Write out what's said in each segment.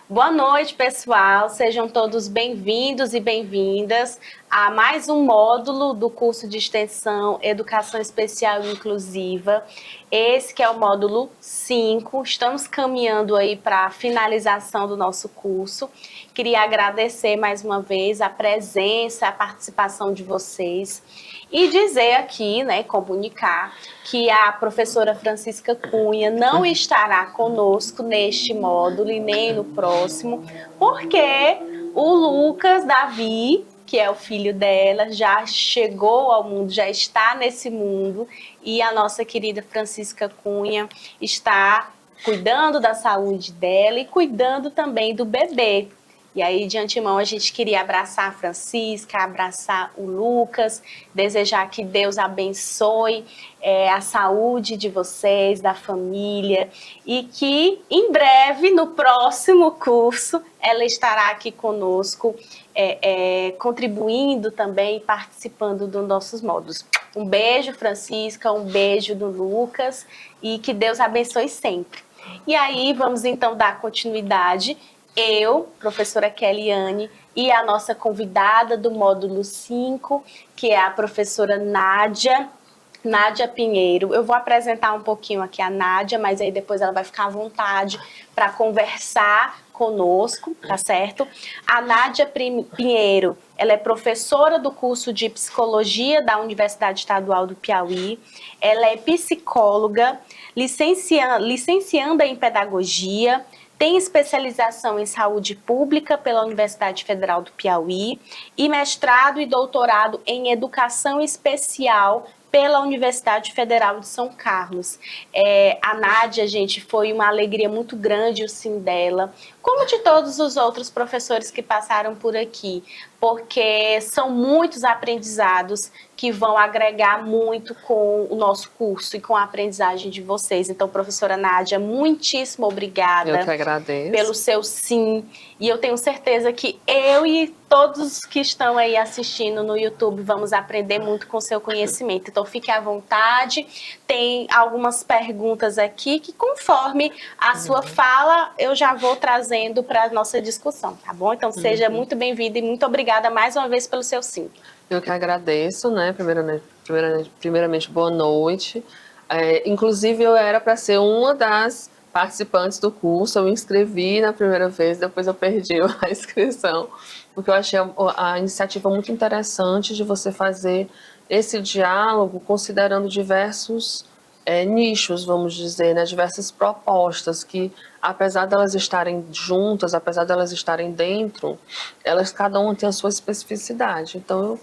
Boa noite, pessoal. Sejam todos bem-vindos e bem-vindas a mais um módulo do curso de extensão Educação Especial e Inclusiva. Esse que é o módulo 5. Estamos caminhando aí para a finalização do nosso curso. Queria agradecer mais uma vez a presença, a participação de vocês e dizer aqui, né, comunicar que a professora Francisca Cunha não estará conosco neste módulo e nem no próximo, porque o Lucas Davi, que é o filho dela, já chegou ao mundo, já está nesse mundo, e a nossa querida Francisca Cunha está cuidando da saúde dela e cuidando também do bebê. E aí, de antemão, a gente queria abraçar a Francisca, abraçar o Lucas, desejar que Deus abençoe a saúde de vocês, da família, e que em breve, no próximo curso, ela estará aqui conosco, contribuindo também, participando dos nossos módulos. Um beijo, Francisca, um beijo do Lucas, e que Deus abençoe sempre. E aí, vamos então dar continuidade. Eu, professora Keliane, e a nossa convidada do módulo 5, que é a professora Nádia Pinheiro. Eu vou apresentar um pouquinho aqui a Nádia, mas aí depois ela vai ficar à vontade para conversar conosco, tá certo? A Nádia Pinheiro, ela é professora do curso de Psicologia da Universidade Estadual do Piauí, ela é psicóloga, licencianda em Pedagogia, tem especialização em saúde pública pela Universidade Federal do Piauí e mestrado e doutorado em educação especial pela Universidade Federal de São Carlos. A Nádia, gente, foi uma alegria muito grande o sim dela, como de todos os outros professores que passaram por aqui, porque são muitos aprendizados que vão agregar muito com o nosso curso e com a aprendizagem de vocês. Então, professora Nádia, muitíssimo obrigada. Eu que agradeço. Pelo seu sim. E eu tenho certeza que eu e todos que estão aí assistindo no YouTube vamos aprender muito com o seu conhecimento. Então, fique à vontade. Tem algumas perguntas aqui que, conforme a sua fala, eu já vou trazendo para a nossa discussão, tá bom? Então, seja muito bem-vinda e muito obrigada mais uma vez pelo seu sim. Eu que agradeço, né? Primeiramente boa noite. Inclusive, eu era para ser uma das participantes do curso, eu me inscrevi na primeira vez, depois eu perdi a inscrição, porque eu achei a iniciativa muito interessante de você fazer esse diálogo considerando diversos nichos, vamos dizer, né, diversas propostas que, apesar delas estarem juntas, apesar delas estarem dentro, elas cada uma tem a sua especificidade. Então, eu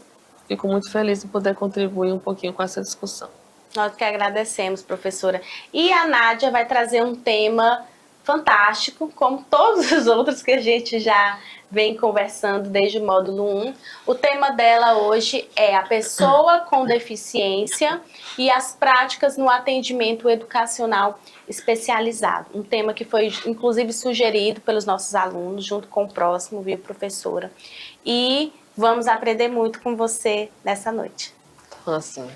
fico muito feliz em poder contribuir um pouquinho com essa discussão. Nós que agradecemos, professora. E a Nádia vai trazer um tema fantástico, como todos os outros que a gente já vem conversando desde o módulo 1. O tema dela hoje é a pessoa com deficiência e as práticas no atendimento educacional especializado. Um tema que foi, inclusive, sugerido pelos nossos alunos, junto com o próximo, viu, professora? E vamos aprender muito com você nessa noite. Assim,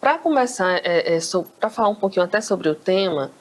para começar, para falar um pouquinho até sobre o tema,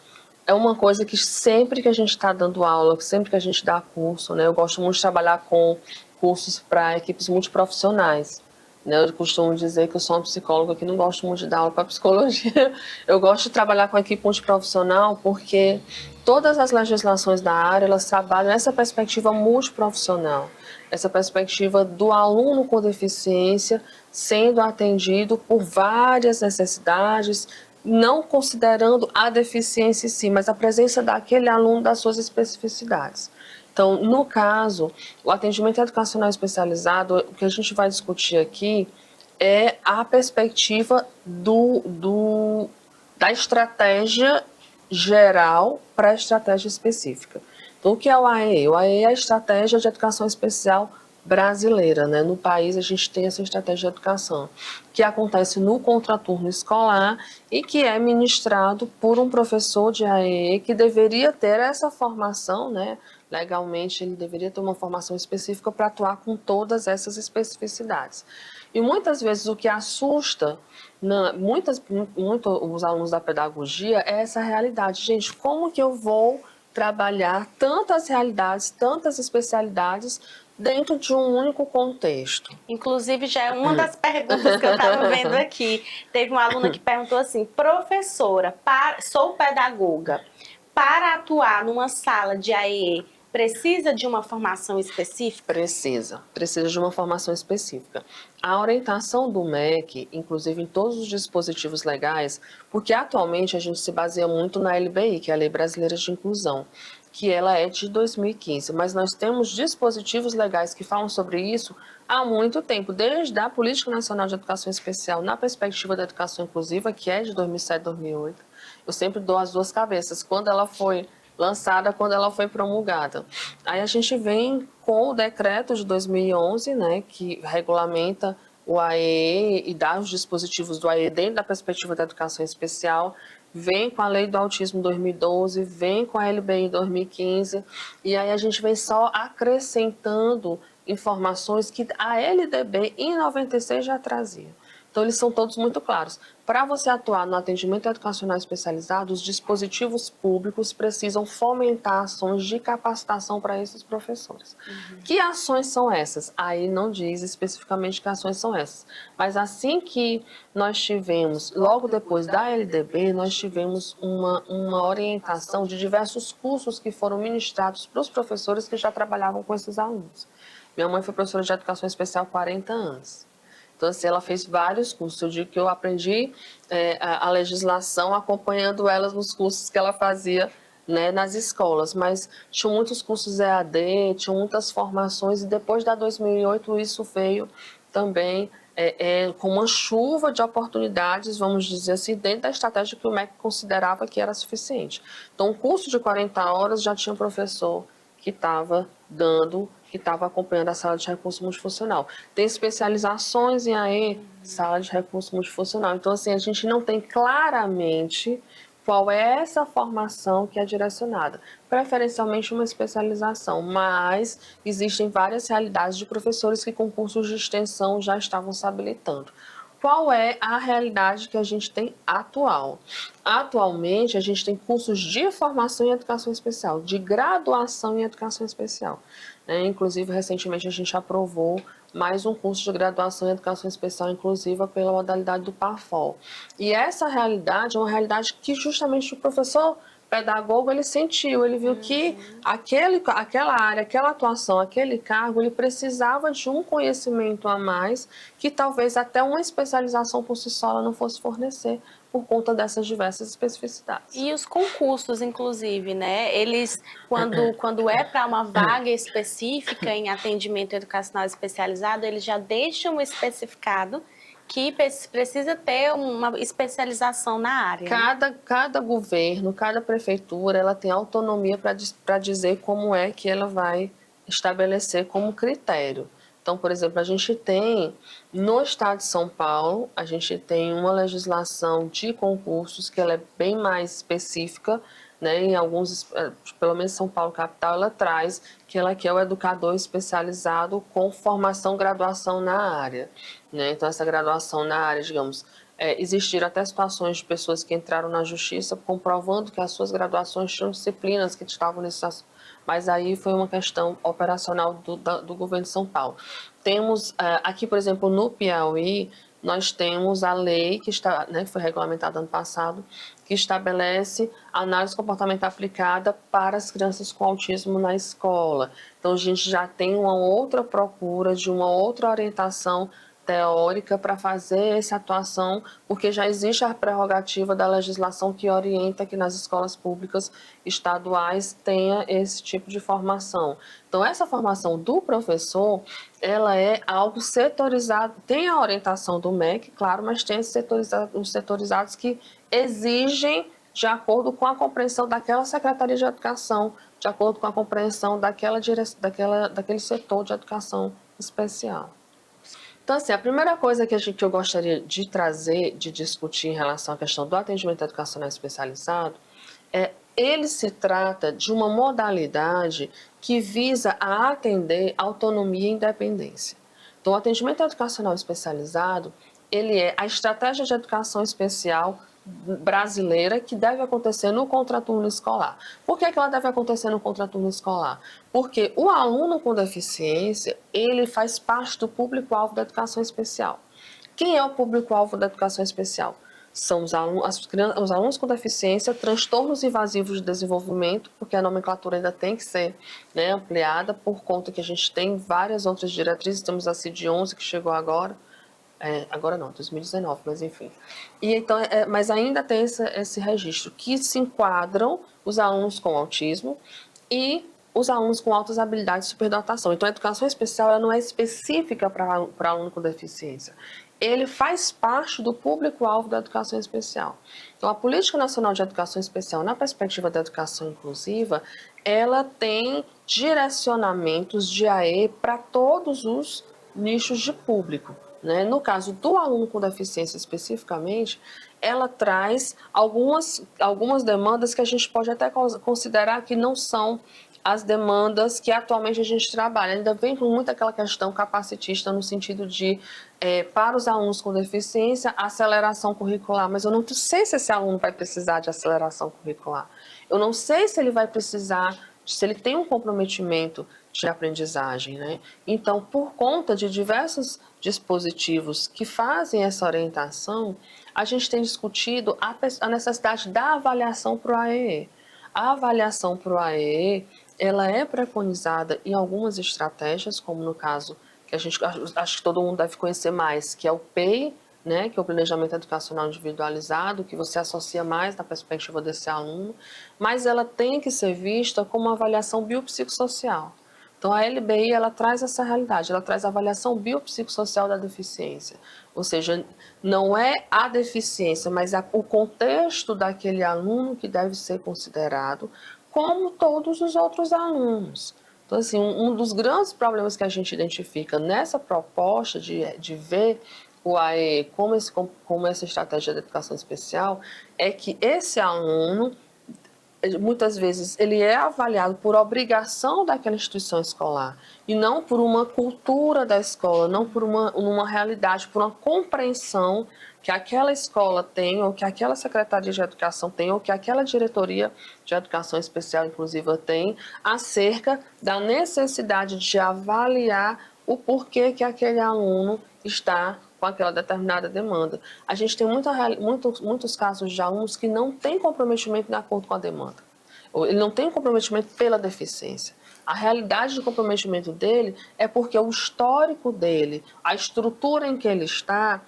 é uma coisa que sempre que a gente está dando aula, sempre que a gente dá curso, né, eu gosto muito de trabalhar com cursos para equipes multiprofissionais. Né, eu costumo dizer que eu sou uma psicóloga que não gosto muito de dar aula para psicologia. Eu gosto de trabalhar com a equipe multiprofissional porque todas as legislações da área, elas trabalham essa perspectiva multiprofissional, essa perspectiva do aluno com deficiência sendo atendido por várias necessidades, não considerando a deficiência em si, mas a presença daquele aluno das suas especificidades. Então, no caso, o atendimento educacional especializado, o que a gente vai discutir aqui é a perspectiva da estratégia geral para a estratégia específica. Então, o que é o AE? O AE é a Estratégia de Educação Especial Brasileira, né? No país a gente tem essa estratégia de educação, que acontece no contraturno escolar e que é ministrado por um professor de AE que deveria ter essa formação, né? Legalmente ele deveria ter uma formação específica para atuar com todas essas especificidades. E muitas vezes o que assusta muito os alunos da pedagogia é essa realidade. Gente, como que eu vou trabalhar tantas realidades, tantas especialidades dentro de um único contexto. Inclusive, já é uma das perguntas que eu estava vendo aqui. Teve uma aluna que perguntou assim: professora, sou pedagoga, para atuar numa sala de AE, precisa de uma formação específica? Precisa de uma formação específica. A orientação do MEC, inclusive em todos os dispositivos legais, porque atualmente a gente se baseia muito na LBI, que é a Lei Brasileira de Inclusão, que ela é de 2015, mas nós temos dispositivos legais que falam sobre isso há muito tempo, desde a Política Nacional de Educação Especial na perspectiva da educação inclusiva, que é de 2007, 2008. Eu sempre dou as duas cabeças, quando ela foi lançada, quando ela foi promulgada. Aí a gente vem com o decreto de 2011, né, que regulamenta o AE e dá os dispositivos do AE dentro da perspectiva da educação especial, vem com a Lei do Autismo 2012, vem com a LBI 2015, e aí a gente vem só acrescentando informações que a LDB em 96 já trazia. Então, eles são todos muito claros. Para você atuar no atendimento educacional especializado, os dispositivos públicos precisam fomentar ações de capacitação para esses professores. Que ações são essas? Aí não diz especificamente que ações são essas. Mas assim que nós tivemos, logo depois da LDB, nós tivemos uma orientação de diversos cursos que foram ministrados para os professores que já trabalhavam com esses alunos. Minha mãe foi professora de educação especial há 40 anos. Então, assim, ela fez vários cursos. Eu digo que eu aprendi a legislação acompanhando elas nos cursos que ela fazia, né, nas escolas. Mas tinha muitos cursos EAD, tinha muitas formações, e depois da 2008 isso veio também com uma chuva de oportunidades, vamos dizer assim, dentro da estratégia que o MEC considerava que era suficiente. Então, um curso de 40 horas já tinha um professor que estava dando, que estava acompanhando a sala de recurso multifuncional. Tem especializações em AE, sala de recurso multifuncional. Então, assim, a gente não tem claramente qual é essa formação que é direcionada. Preferencialmente uma especialização, mas existem várias realidades de professores que com cursos de extensão já estavam se habilitando. Qual é a realidade que a gente tem atual? Atualmente, a gente tem cursos de formação em educação especial, de graduação em educação especial. Inclusive, recentemente, a gente aprovou mais um curso de graduação em educação especial inclusiva pela modalidade do PAFOL. E essa realidade é uma realidade que justamente o professor pedagogo, ele sentiu, ele viu que aquela área, aquela atuação, aquele cargo, ele precisava de um conhecimento a mais que talvez até uma especialização por si só ela não fosse fornecer por conta dessas diversas especificidades. E os concursos, inclusive, né? Eles, quando é para uma vaga específica em atendimento educacional especializado, eles já deixam especificado que precisa ter uma especialização na área. Cada governo, cada prefeitura, ela tem autonomia para dizer como é que ela vai estabelecer como critério. Então, por exemplo, a gente tem, no estado de São Paulo, a gente tem uma legislação de concursos que ela é bem mais específica, né? Em alguns, pelo menos São Paulo capital, ela traz que ela quer o educador especializado com formação, graduação na área, né? Então, essa graduação na área, digamos, existiram até situações de pessoas que entraram na justiça comprovando que as suas graduações tinham disciplinas que estavam nesses, mas aí foi uma questão operacional do governo de São Paulo. Temos aqui, por exemplo, no Piauí, nós temos a lei que está, né, foi regulamentada ano passado, que estabelece a análise comportamental aplicada para as crianças com autismo na escola. Então, a gente já tem uma outra procura de uma outra orientação teórica para fazer essa atuação, porque já existe a prerrogativa da legislação que orienta que nas escolas públicas estaduais tenha esse tipo de formação. Então, essa formação do professor, ela é algo setorizado, tem a orientação do MEC, claro, mas tem os setorizados que exigem de acordo com a compreensão daquela Secretaria de Educação, de acordo com a compreensão daquele setor de educação especial. Então, assim, a primeira coisa que eu gostaria de trazer, de discutir em relação à questão do atendimento educacional especializado, ele se trata de uma modalidade que visa a atender autonomia e independência. Então, o atendimento educacional especializado, ele é a estratégia de educação especial brasileira que deve acontecer no contraturno escolar. Por que ela deve acontecer no contraturno escolar? Porque o aluno com deficiência, ele faz parte do público-alvo da educação especial. Quem é o público-alvo da educação especial? São os alunos com deficiência, transtornos invasivos de desenvolvimento, porque a nomenclatura ainda tem que ser, né, ampliada, por conta que a gente tem várias outras diretrizes, temos a CID-11 que chegou agora, agora não, 2019, mas enfim. E então, mas ainda tem esse registro, que se enquadram os alunos com autismo e os alunos com altas habilidades de superdotação. Então, a educação especial ela não é específica para aluno com deficiência. Ele faz parte do público-alvo da educação especial. Então, a Política Nacional de Educação Especial, na perspectiva da educação inclusiva, ela tem direcionamentos de AE para todos os nichos de público. Né? No caso do aluno com deficiência especificamente, ela traz algumas demandas que a gente pode até considerar que não são as demandas que atualmente a gente trabalha. Ainda vem com muito aquela questão capacitista no sentido de, para os alunos com deficiência, aceleração curricular, mas eu não sei se esse aluno vai precisar de aceleração curricular. Eu não sei se ele vai precisar, se ele tem um comprometimento de aprendizagem, né? Então, por conta de diversos dispositivos que fazem essa orientação, a gente tem discutido a necessidade da avaliação para o AEE. A avaliação para o AEE, ela é preconizada em algumas estratégias, como no caso, que a gente acho que todo mundo deve conhecer mais, que é o PEI, né, que é o Planejamento Educacional Individualizado, que você associa mais na perspectiva desse aluno, mas ela tem que ser vista como uma avaliação biopsicossocial. Então, a LBI, ela traz essa realidade, ela traz a avaliação biopsicossocial da deficiência. Ou seja, não é a deficiência, mas o contexto daquele aluno que deve ser considerado, como todos os outros alunos. Então, assim, um dos grandes problemas que a gente identifica nessa proposta de ver o AE como essa estratégia de educação especial é que esse aluno, muitas vezes, ele é avaliado por obrigação daquela instituição escolar e não por uma cultura da escola, não por uma realidade, por uma compreensão que aquela escola tem, ou que aquela secretaria de educação tem, ou que aquela diretoria de educação especial inclusiva tem, acerca da necessidade de avaliar o porquê que aquele aluno está com aquela determinada demanda. A gente tem muitos casos de alunos que não têm comprometimento de acordo com a demanda. Ele não tem comprometimento pela deficiência. A realidade do comprometimento dele é porque o histórico dele, a estrutura em que ele está,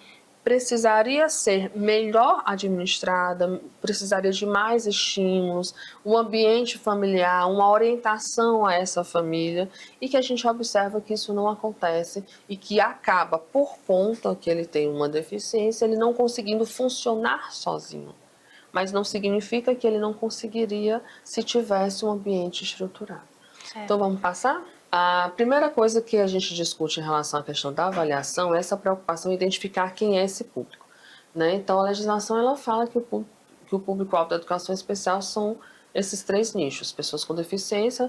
precisaria ser melhor administrada, precisaria de mais estímulos, um ambiente familiar, uma orientação a essa família, e que a gente observa que isso não acontece e que acaba, por conta que ele tem uma deficiência, ele não conseguindo funcionar sozinho. Mas não significa que ele não conseguiria se tivesse um ambiente estruturado. Certo. Então vamos passar? A primeira coisa que a gente discute em relação à questão da avaliação é essa preocupação em identificar quem é esse público. Né? Então, a legislação ela fala que o público-alvo da educação especial são esses três nichos: pessoas com deficiência,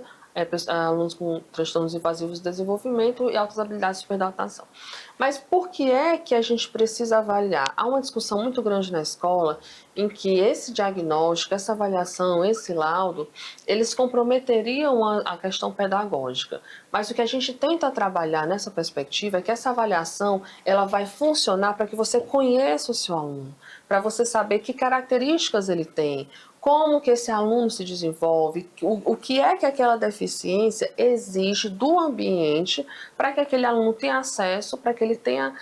alunos com transtornos invasivos de desenvolvimento e altas habilidades de superdotação. Mas por que é que a gente precisa avaliar? Há uma discussão muito grande na escola em que esse diagnóstico, essa avaliação, esse laudo, eles comprometeriam a questão pedagógica. Mas o que a gente tenta trabalhar nessa perspectiva é que essa avaliação ela vai funcionar para que você conheça o seu aluno, para você saber que características ele tem, como que esse aluno se desenvolve, o que é que aquela deficiência exige do ambiente para que aquele aluno tenha acesso, para que ele tenha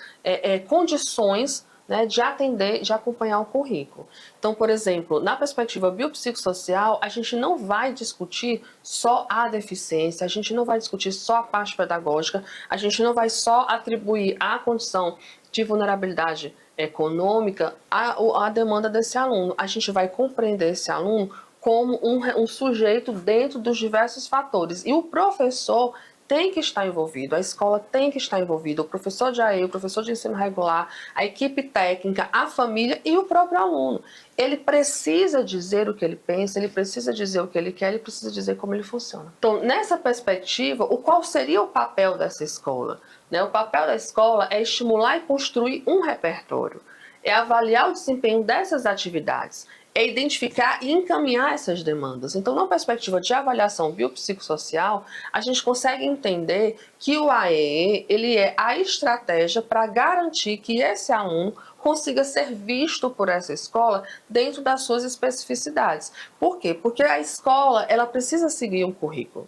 condições, né, de atender, de acompanhar o currículo. Então, por exemplo, na perspectiva biopsicossocial, a gente não vai discutir só a deficiência, a gente não vai discutir só a parte pedagógica, a gente não vai só atribuir a condição de vulnerabilidade econômica à demanda desse aluno. A gente vai compreender esse aluno como um sujeito dentro dos diversos fatores. E o professor tem que estar envolvido, a escola tem que estar envolvida, o professor de AE, o professor de ensino regular, a equipe técnica, a família e o próprio aluno. Ele precisa dizer o que ele pensa, ele precisa dizer o que ele quer, ele precisa dizer como ele funciona. Então, nessa perspectiva, qual seria o papel dessa escola? O papel da escola é estimular e construir um repertório. é avaliar o desempenho dessas atividades, é identificar e encaminhar essas demandas. Então, na perspectiva de avaliação biopsicossocial, a gente consegue entender que o AEE, ele é a estratégia para garantir que esse aluno consiga ser visto por essa escola dentro das suas especificidades. Por quê? Porque a escola, ela precisa seguir um currículo.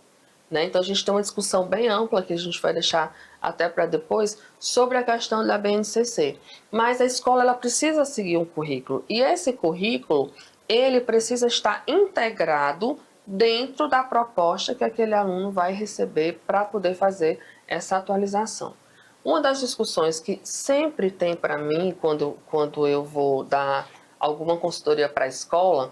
Né? Então, a gente tem uma discussão bem ampla, que a gente vai deixar até para depois, sobre a questão da BNCC. Mas a escola, ela precisa seguir um currículo. E esse currículo, ele precisa estar integrado dentro da proposta que aquele aluno vai receber para poder fazer essa atualização. Uma das discussões que sempre tem para mim, quando eu vou dar alguma consultoria para a escola,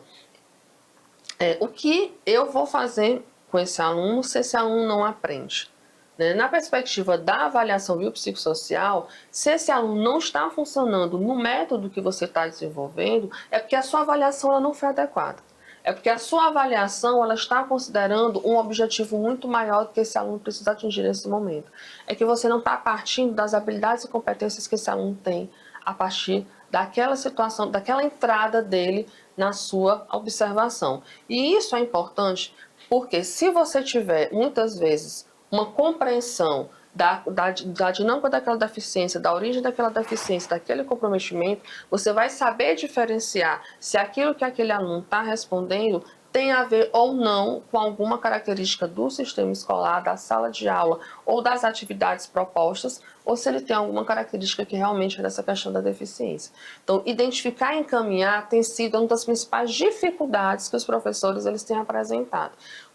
é o que eu vou fazer com esse aluno se esse aluno não aprende. Né? Na perspectiva da avaliação biopsicossocial, se esse aluno não está funcionando no método que você está desenvolvendo, é porque a sua avaliação ela não foi adequada. É porque a sua avaliação ela está considerando um objetivo muito maior do que esse aluno precisa atingir nesse momento. É que você não está partindo das habilidades e competências que esse aluno tem a partir daquela situação, daquela entrada dele na sua observação. E isso é importante porque se você tiver, muitas vezes, uma compreensão da dinâmica daquela deficiência, da origem daquela deficiência, daquele comprometimento, você vai saber diferenciar se aquilo que aquele aluno está respondendo tem a ver ou não com alguma característica do sistema escolar, da sala de aula ou das atividades propostas, ou se ele tem alguma característica que realmente é dessa questão da deficiência. Então, identificar e encaminhar tem sido uma das principais dificuldades que os professores eles têm apresentado.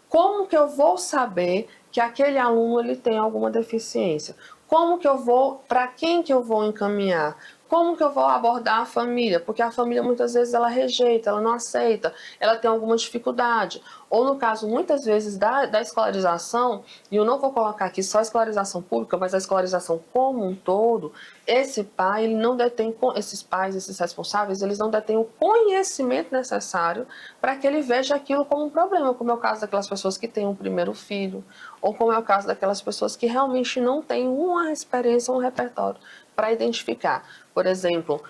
Como que eu vou saber que aquele aluno ele tem alguma deficiência? Como que eu vou, para quem que eu vou encaminhar? Como que eu vou abordar a família? Porque a família muitas vezes ela rejeita, ela não aceita, ela tem alguma dificuldade. Ou no caso, muitas vezes, da escolarização, e eu não vou colocar aqui só a escolarização pública, mas a escolarização como um todo, esse pai, ele não detém, esses pais, esses responsáveis, eles não detêm o conhecimento necessário para que ele veja aquilo como um problema, como é o caso daquelas pessoas que têm um primeiro filho, ou como é o caso daquelas pessoas que realmente não têm uma experiência, um repertório para identificar. Por exemplo,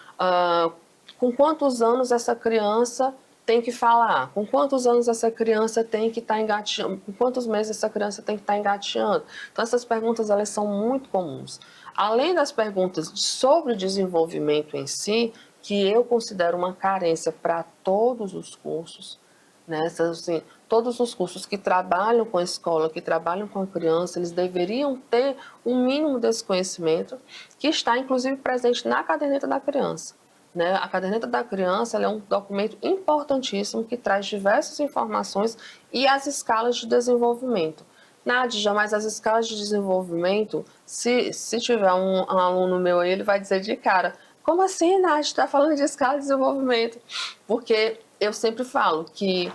com quantos anos essa criança tem que falar? Com quantos anos essa criança tem que estar engateando? Com quantos meses essa criança tem que estar engateando? Então, essas perguntas elas são muito comuns. Além das perguntas sobre o desenvolvimento em si, que eu considero uma carência para todos os cursos, né? Assim, todos os cursos que trabalham com a escola, que trabalham com a criança, eles deveriam ter um mínimo desse conhecimento, que está inclusive presente na caderneta da criança. Né? A caderneta da criança ela é um documento importantíssimo que traz diversas informações e as escalas de desenvolvimento. Nádia, mas as escalas de desenvolvimento, se tiver um aluno meu aí, ele vai dizer de cara, como assim, Nádia, está falando de escala de desenvolvimento? Porque eu sempre falo que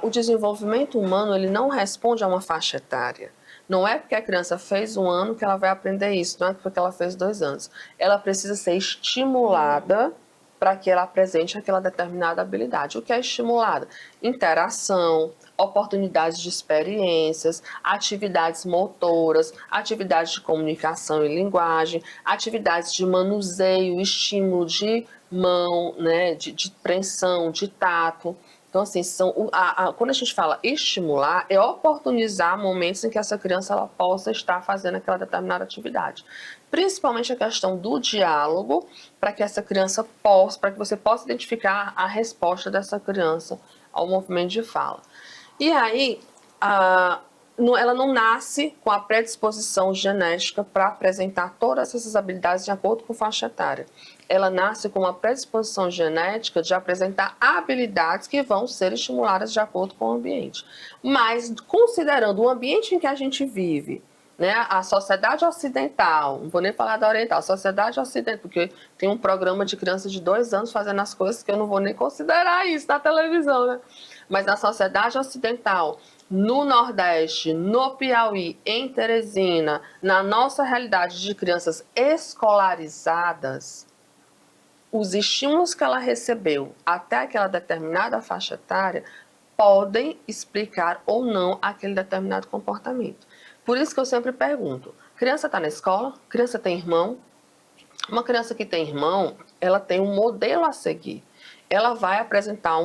o desenvolvimento humano ele não responde a uma faixa etária. Não é porque a criança fez 1 ano que ela vai aprender isso, não é porque ela fez 2 anos. Ela precisa ser estimulada para que ela apresente aquela determinada habilidade. O que é estimulada? Interação, oportunidades de experiências, atividades motoras, atividades de comunicação e linguagem, atividades de manuseio, estímulo de mão, né, de preensão, de tato. Então, assim, quando a gente fala estimular, é oportunizar momentos em que essa criança ela possa estar fazendo aquela determinada atividade. Principalmente a questão do diálogo, para que essa criança possa, para que você possa identificar a resposta dessa criança ao movimento de fala. E aí, ela não nasce com a predisposição genética para apresentar todas essas habilidades de acordo com faixa etária. Ela nasce com uma predisposição genética de apresentar habilidades que vão ser estimuladas de acordo com o ambiente. Mas, considerando o ambiente em que a gente vive, né, a sociedade ocidental, não vou nem falar da oriental, a sociedade ocidental, porque tem um programa de crianças de 2 anos fazendo as coisas que eu não vou nem considerar isso na televisão, né? Mas na sociedade ocidental, no Nordeste, no Piauí, em Teresina, na nossa realidade de crianças escolarizadas, os estímulos que ela recebeu até aquela determinada faixa etária podem explicar ou não aquele determinado comportamento. Por isso que eu sempre pergunto, criança está na escola? Criança tem irmão? Uma criança que tem irmão, ela tem um modelo a seguir. Ela vai apresentar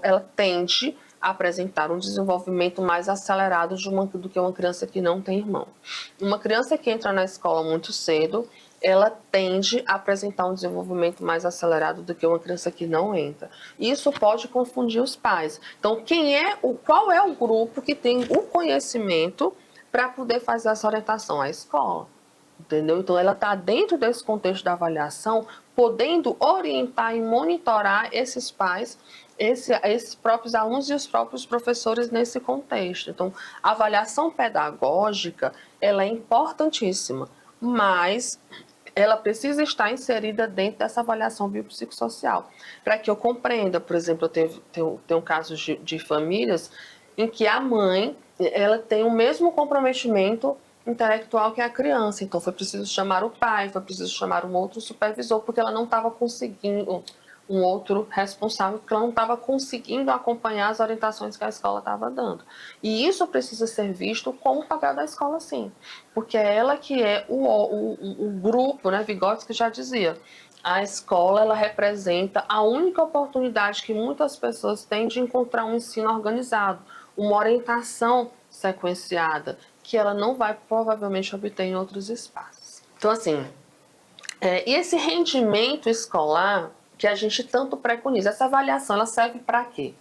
ela tende a apresentar um desenvolvimento mais acelerado do que uma criança que não tem irmão. Uma criança que entra na escola muito cedo, ela tende a apresentar um desenvolvimento mais acelerado do que uma criança que não entra. Isso pode confundir os pais. Então, qual é o grupo que tem o conhecimento para poder fazer essa orientação? A escola. Entendeu? Então, ela está dentro desse contexto da avaliação, podendo orientar e monitorar esses pais, esses próprios alunos e os próprios professores nesse contexto. Então, a avaliação pedagógica, ela é importantíssima, mas ela precisa estar inserida dentro dessa avaliação biopsicossocial, para que eu compreenda. Por exemplo, eu tenho casos de famílias em que a mãe, ela tem o mesmo comprometimento intelectual que a criança, então foi preciso chamar o pai, foi preciso chamar um outro supervisor, porque ela não estava conseguindo, um outro responsável, porque ela não estava conseguindo acompanhar as orientações que a escola estava dando. E isso precisa ser visto como o papel da escola, sim, porque é ela que é o grupo, né? Vygotsky já dizia, a escola, ela representa a única oportunidade que muitas pessoas têm de encontrar um ensino organizado, uma orientação sequenciada, que ela não vai provavelmente obter em outros espaços. Então, assim, e esse rendimento escolar que a gente tanto preconiza, essa avaliação, ela serve para quê?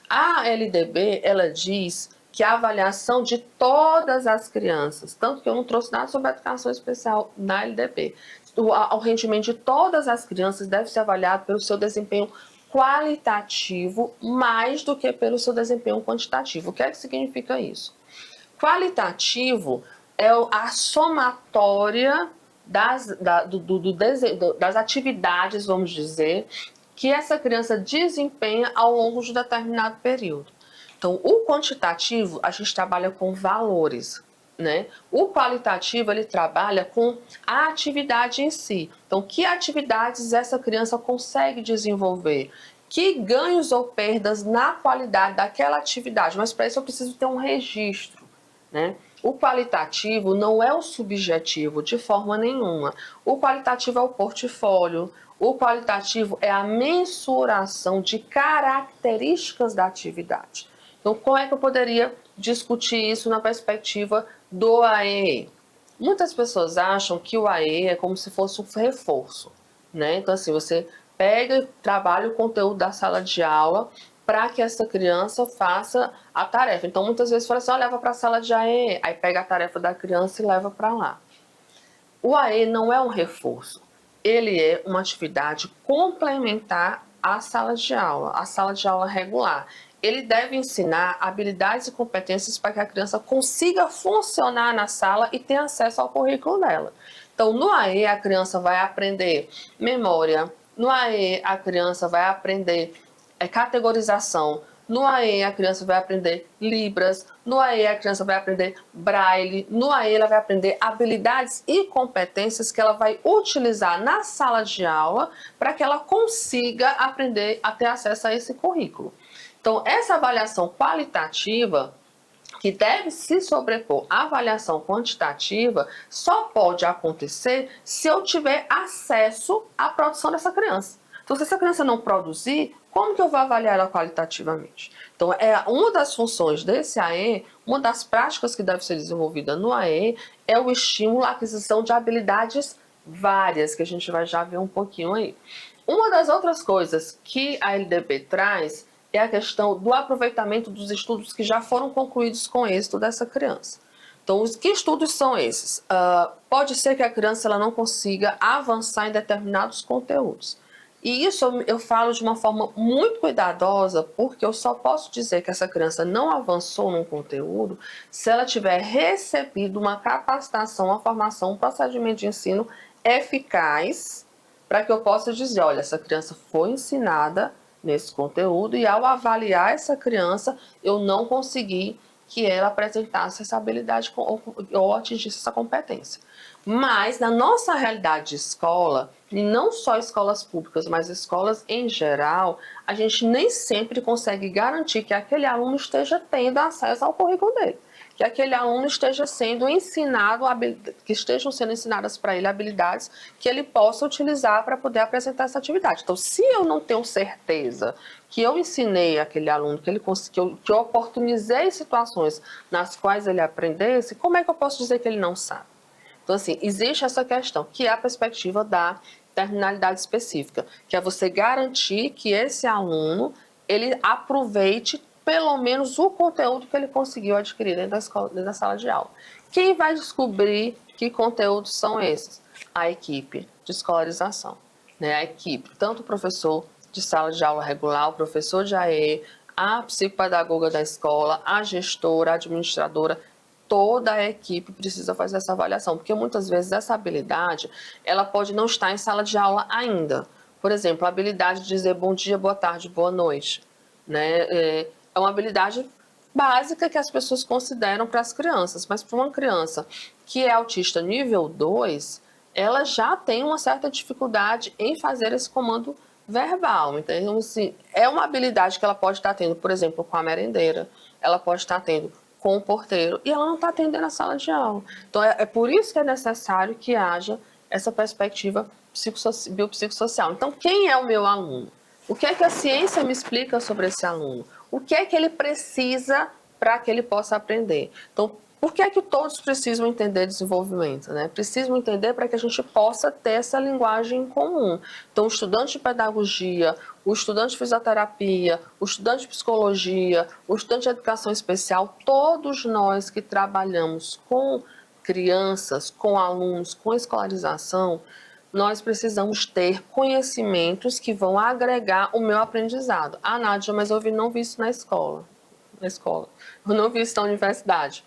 A LDB, ela diz que a avaliação de todas as crianças, tanto que eu não trouxe nada sobre a educação especial na LDB, o rendimento de todas as crianças deve ser avaliado pelo seu desempenho qualitativo mais do que pelo seu desempenho quantitativo. O que é que significa isso? Qualitativo é a somatória das atividades, vamos dizer, que essa criança desempenha ao longo de um determinado período. Então, o quantitativo, a gente trabalha com valores, né? O qualitativo, ele trabalha com a atividade em si. Então, que atividades essa criança consegue desenvolver? Que ganhos ou perdas na qualidade daquela atividade? Mas para isso eu preciso ter um registro, né? O qualitativo não é o subjetivo de forma nenhuma. O qualitativo é o portfólio. O qualitativo é a mensuração de características da atividade. Então, como é que eu poderia discutir isso na perspectiva do AE? Muitas pessoas acham que o AE é como se fosse um reforço, né? Então, assim, você pega e trabalha o conteúdo da sala de aula para que essa criança faça a tarefa. Então, muitas vezes fala assim, leva para a sala de AE, aí pega a tarefa da criança e leva para lá. O AE não é um reforço, ele é uma atividade complementar à sala de aula regular. Ele deve ensinar habilidades e competências para que a criança consiga funcionar na sala e ter acesso ao currículo dela. Então, no AE, a criança vai aprender memória, no AE, a criança vai aprender categorização, no AE, a criança vai aprender Libras, no AE, a criança vai aprender Braille, no AE, ela vai aprender habilidades e competências que ela vai utilizar na sala de aula para que ela consiga aprender a ter acesso a esse currículo. Então, essa avaliação qualitativa, que deve se sobrepor à avaliação quantitativa, só pode acontecer se eu tiver acesso à produção dessa criança. Então, se essa criança não produzir, como que eu vou avaliar ela qualitativamente? Então, uma das funções desse AE, uma das práticas que deve ser desenvolvida no AE, é o estímulo à aquisição de habilidades várias, que a gente vai já ver um pouquinho aí. Uma das outras coisas que a LDB traz é a questão do aproveitamento dos estudos que já foram concluídos com êxito dessa criança. Então, que estudos são esses? Pode ser que a criança ela não consiga avançar em determinados conteúdos. E isso eu falo de uma forma muito cuidadosa, porque eu só posso dizer que essa criança não avançou num conteúdo se ela tiver recebido uma capacitação, uma formação, um procedimento de ensino eficaz, para que eu possa dizer, olha, essa criança foi ensinada nesse conteúdo e ao avaliar essa criança, eu não consegui que ela apresentasse essa habilidade ou atingisse essa competência. Mas na nossa realidade de escola, e não só escolas públicas, mas escolas em geral, a gente nem sempre consegue garantir que aquele aluno esteja tendo acesso ao currículo dele. que aquele aluno esteja sendo ensinado, que estejam sendo ensinadas para ele habilidades que ele possa utilizar para poder apresentar essa atividade. Então, se eu não tenho certeza que eu ensinei aquele aluno, que eu oportunizei situações nas quais ele aprendesse, como é que eu posso dizer que ele não sabe? Então, assim, existe essa questão, que é a perspectiva da terminalidade específica, que é você garantir que esse aluno, ele aproveite pelo menos o conteúdo que ele conseguiu adquirir dentro da escola, dentro da sala de aula. Quem vai descobrir que conteúdos são esses? A equipe de escolarização, né? A equipe, tanto o professor de sala de aula regular, o professor de AE, a psicopedagoga da escola, a gestora, a administradora, toda a equipe precisa fazer essa avaliação, porque muitas vezes essa habilidade, ela pode não estar em sala de aula ainda. Por exemplo, a habilidade de dizer bom dia, boa tarde, boa noite, né? É uma habilidade básica que as pessoas consideram para as crianças, mas para uma criança que é autista nível 2, ela já tem uma certa dificuldade em fazer esse comando verbal. Então, assim, é uma habilidade que ela pode estar tendo, por exemplo, com a merendeira, ela pode estar tendo com o porteiro, e ela não está atendendo a sala de aula. Então, é por isso que é necessário que haja essa perspectiva biopsicossocial. Então, quem é o meu aluno? O que é que a ciência me explica sobre esse aluno? O que é que ele precisa para que ele possa aprender? Então, por que é que todos precisam entender desenvolvimento, né? Precisam entender para que a gente possa ter essa linguagem em comum. Então, o estudante de pedagogia, o estudante de fisioterapia, o estudante de psicologia, o estudante de educação especial, todos nós que trabalhamos com crianças, com alunos, com escolarização, nós precisamos ter conhecimentos que vão agregar o meu aprendizado. Ah, Nádia, mas eu não vi isso na escola. Eu não vi isso na universidade.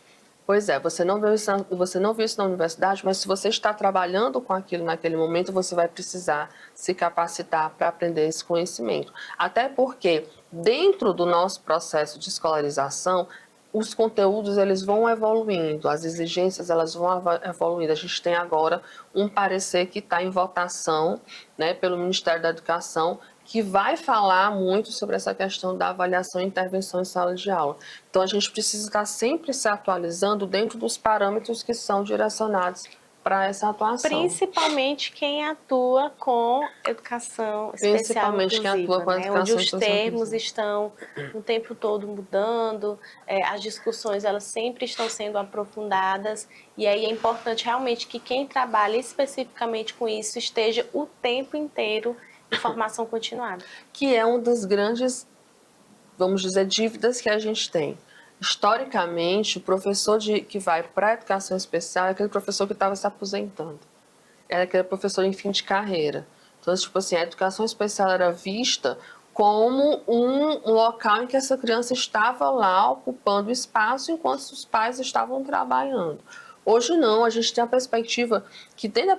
Pois é, você não viu isso na universidade, mas se você está trabalhando com aquilo naquele momento, você vai precisar se capacitar para aprender esse conhecimento. Até porque, dentro do nosso processo de escolarização, os conteúdos eles vão evoluindo, as exigências elas vão evoluindo. A gente tem agora um parecer que está em votação, né, pelo Ministério da Educação, que vai falar muito sobre essa questão da avaliação e intervenção em sala de aula. Então, a gente precisa estar sempre se atualizando dentro dos parâmetros que são direcionados para essa atuação. Principalmente quem atua com educação especial inclusiva, né? Onde os termos estão o tempo todo mudando, as discussões elas sempre estão sendo aprofundadas, e aí é importante realmente que quem trabalha especificamente com isso esteja o tempo inteiro em formação continuada. Que é um dos grandes, vamos dizer, dívidas que a gente tem. Historicamente, o professor que vai para a educação especial é aquele professor que estava se aposentando. Era aquele professor em fim de carreira. Então, tipo assim, a educação especial era vista como um local em que essa criança estava lá ocupando espaço enquanto os pais estavam trabalhando. Hoje não, a gente tem a perspectiva que dentro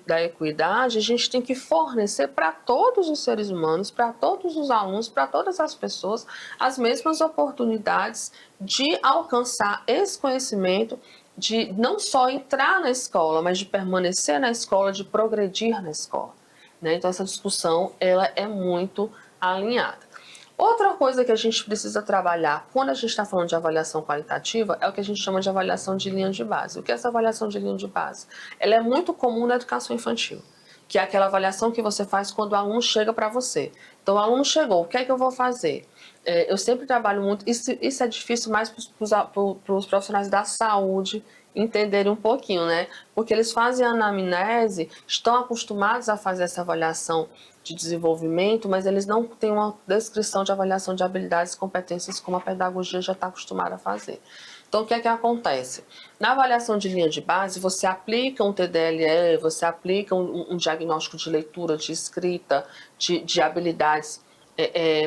da equidade, a gente tem que fornecer para todos os seres humanos, para todos os alunos, para todas as pessoas, as mesmas oportunidades de alcançar esse conhecimento, de não só entrar na escola, mas de permanecer na escola, de progredir na escola, né? Então essa discussão ela é muito alinhada. Outra coisa que a gente precisa trabalhar quando a gente está falando de avaliação qualitativa é o que a gente chama de avaliação de linha de base. O que é essa avaliação de linha de base? Ela é muito comum na educação infantil, que é aquela avaliação que você faz quando o aluno chega para você. Então, o aluno chegou, o que é que eu vou fazer? Eu sempre trabalho muito, isso é difícil mais para os profissionais da saúde entenderem um pouquinho, né? Porque eles fazem a anamnese, estão acostumados a fazer essa avaliação de desenvolvimento, mas eles não têm uma descrição de avaliação de habilidades e competências como a pedagogia já está acostumada a fazer. Então, o que é que acontece? Na avaliação de linha de base, você aplica um TDLE, você aplica um diagnóstico de leitura, de escrita, de habilidades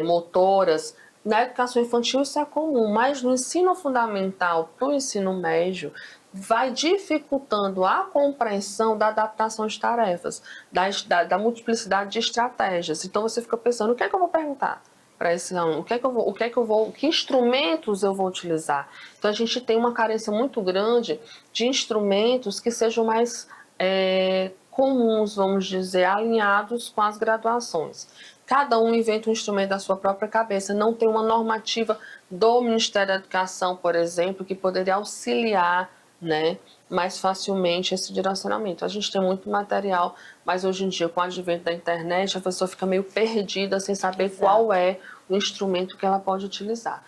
motoras. Na educação infantil isso é comum, mas no ensino fundamental para o ensino médio, vai dificultando a compreensão da adaptação de tarefas, da multiplicidade de estratégias. Então você fica pensando, o que é que eu vou perguntar para esse aluno? Que instrumentos eu vou utilizar? Então a gente tem uma carência muito grande de instrumentos que sejam mais comuns, vamos dizer, alinhados com as graduações. cada um inventa um instrumento da sua própria cabeça. Não tem uma normativa do Ministério da Educação, por exemplo, que poderia auxiliar, né, mais facilmente esse direcionamento. A gente tem muito material, mas hoje em dia, com o advento da internet, a pessoa fica meio perdida sem saber qual é o instrumento que ela pode utilizar.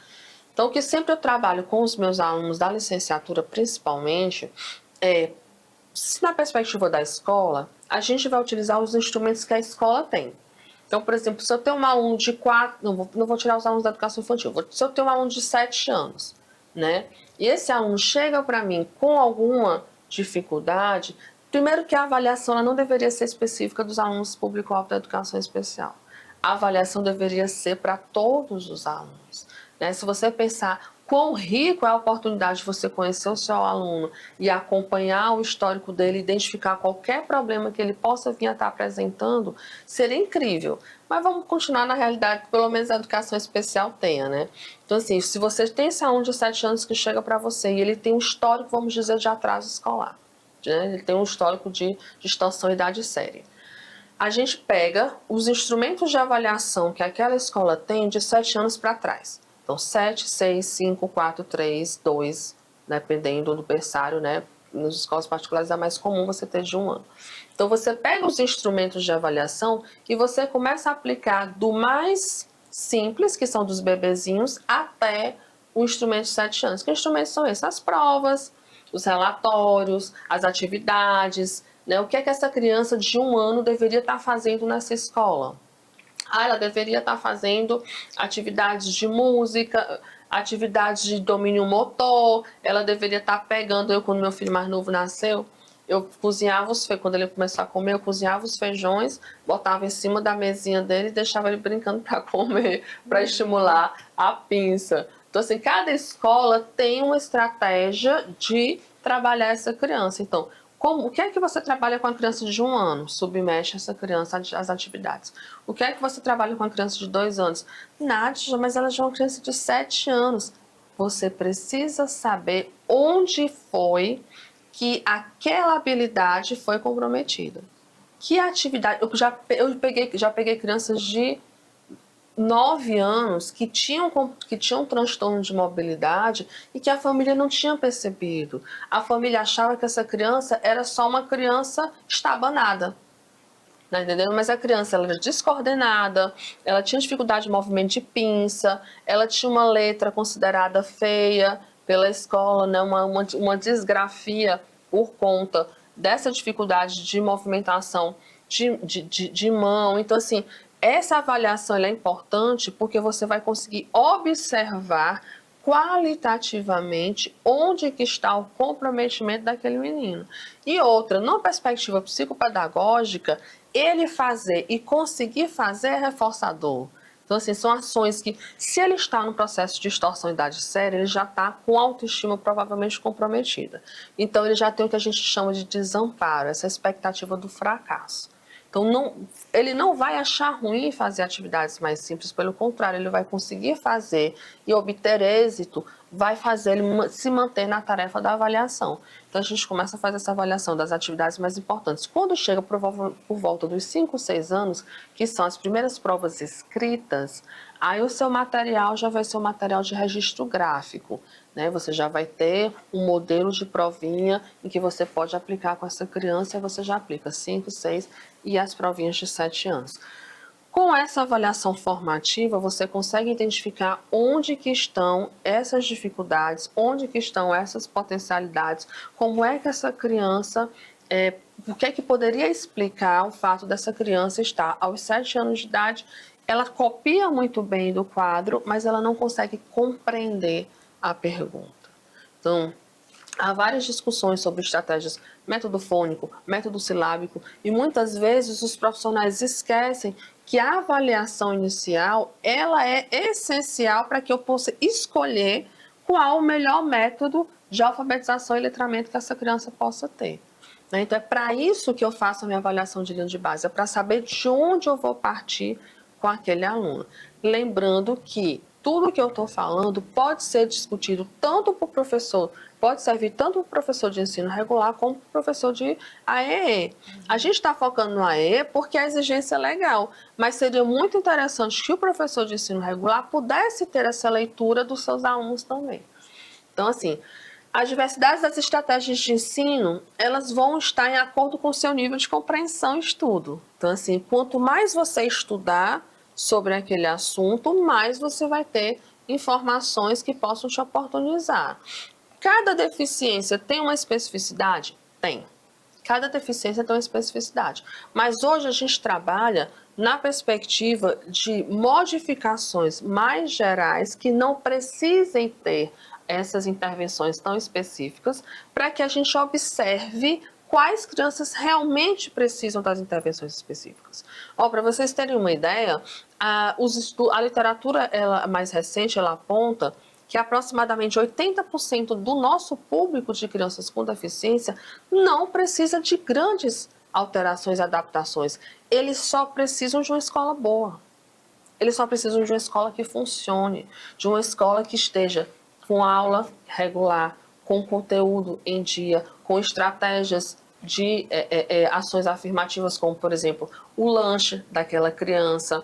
Então, o que sempre eu trabalho com os meus alunos da licenciatura, principalmente, se na perspectiva da escola, a gente vai utilizar os instrumentos que a escola tem. Então, por exemplo, se eu tenho um aluno de 4, não vou tirar os alunos da educação infantil, se eu tenho um aluno de 7 anos, né? E esse aluno chega para mim com alguma dificuldade, primeiro que a avaliação ela não deveria ser específica dos alunos público-alvo da educação especial. A avaliação deveria ser para todos os alunos, né? Se você pensar quão rico é a oportunidade de você conhecer o seu aluno e acompanhar o histórico dele, identificar qualquer problema que ele possa vir a estar apresentando, seria incrível. Mas vamos continuar na realidade que pelo menos a educação especial tenha, né? Então, assim, se você tem esse aluno de 7 anos que chega para você e ele tem um histórico, vamos dizer, de atraso escolar, né? Ele tem um histórico de extorsão e idade séria. A gente pega os instrumentos de avaliação que aquela escola tem de 7 anos para trás. Então, 7, 6, 5, 4, 3, 2, dependendo do berçário, né? Nas escolas particulares é mais comum você ter de 1 ano. Então, você pega os instrumentos de avaliação e você começa a aplicar do mais simples, que são dos bebezinhos, até o instrumento de 7 anos. Que instrumentos são esses? As provas, os relatórios, as atividades, né? O que é que essa criança de 1 ano deveria estar fazendo nessa escola? Ela deveria estar fazendo atividades de música, atividades de domínio motor, ela deveria estar pegando, quando meu filho mais novo nasceu, eu cozinhava quando ele começou a comer, eu cozinhava os feijões, botava em cima da mesinha dele e deixava ele brincando para comer, para estimular a pinça. Então, assim, cada escola tem uma estratégia de trabalhar essa criança. Então, o que é que você trabalha com a criança de 1 ano? Submete essa criança às atividades. O que é que você trabalha com a criança de 2 anos? Nádia, mas ela já é uma criança de 7 anos. Você precisa saber onde foi que aquela habilidade foi comprometida. Que atividade? Já peguei crianças de 9 anos que tinham transtorno de mobilidade e que a família não tinha percebido. A família achava que essa criança era só uma criança estabanada. Tá entendendo? Mas a criança ela era descoordenada, ela tinha dificuldade de movimento de pinça, ela tinha uma letra considerada feia pela escola, né? uma desgrafia por conta dessa dificuldade de movimentação de mão. Então, assim, essa avaliação é importante porque você vai conseguir observar qualitativamente onde que está o comprometimento daquele menino. E outra, numa perspectiva psicopedagógica, ele fazer e conseguir fazer é reforçador. Então, assim, são ações que, se ele está no processo de extorsão em idade séria, ele já está com autoestima provavelmente comprometida. Então, ele já tem o que a gente chama de desamparo, essa expectativa do fracasso. Então, ele não vai achar ruim fazer atividades mais simples, pelo contrário, ele vai conseguir fazer e obter êxito, vai fazer ele se manter na tarefa da avaliação. Então, a gente começa a fazer essa avaliação das atividades mais importantes. Quando chega por volta dos 5, 6 anos, que são as primeiras provas escritas, aí o seu material já vai ser um material de registro gráfico, né? Você já vai ter um modelo de provinha em que você pode aplicar com essa criança, e você já aplica 5, 6 e as provinhas de 7 anos. Com essa avaliação formativa, você consegue identificar onde que estão essas dificuldades, onde que estão essas potencialidades, como é que essa criança, o que é que poderia explicar o fato dessa criança estar aos 7 anos de idade, ela copia muito bem do quadro, mas ela não consegue compreender a pergunta. Então, há várias discussões sobre estratégias método fônico, método silábico, e muitas vezes os profissionais esquecem que a avaliação inicial ela é essencial para que eu possa escolher qual o melhor método de alfabetização e letramento que essa criança possa ter. Então, é para isso que eu faço a minha avaliação de linha de base, é para saber de onde eu vou partir com aquele aluno. Lembrando que tudo que eu estou falando pode ser discutido tanto para o professor, pode servir tanto para o professor de ensino regular como para o professor de AEE. A gente está focando no AEE porque a exigência é legal, mas seria muito interessante que o professor de ensino regular pudesse ter essa leitura dos seus alunos também. Então, assim, as diversidades das estratégias de ensino, elas vão estar em acordo com o seu nível de compreensão e estudo. Então, assim, quanto mais você estudar sobre aquele assunto, mais você vai ter informações que possam te oportunizar. Cada deficiência tem uma especificidade? Tem. Cada deficiência tem uma especificidade. Mas hoje a gente trabalha na perspectiva de modificações mais gerais que não precisem ter essas intervenções tão específicas para que a gente observe quais crianças realmente precisam das intervenções específicas. Para vocês terem uma ideia, a literatura mais recente ela aponta que aproximadamente 80% do nosso público de crianças com deficiência não precisa de grandes alterações e adaptações. Eles só precisam de uma escola boa. Eles só precisam de uma escola que funcione, de uma escola que esteja com aula regular, com conteúdo em dia, com estratégias de ações afirmativas, como, por exemplo, o lanche daquela criança,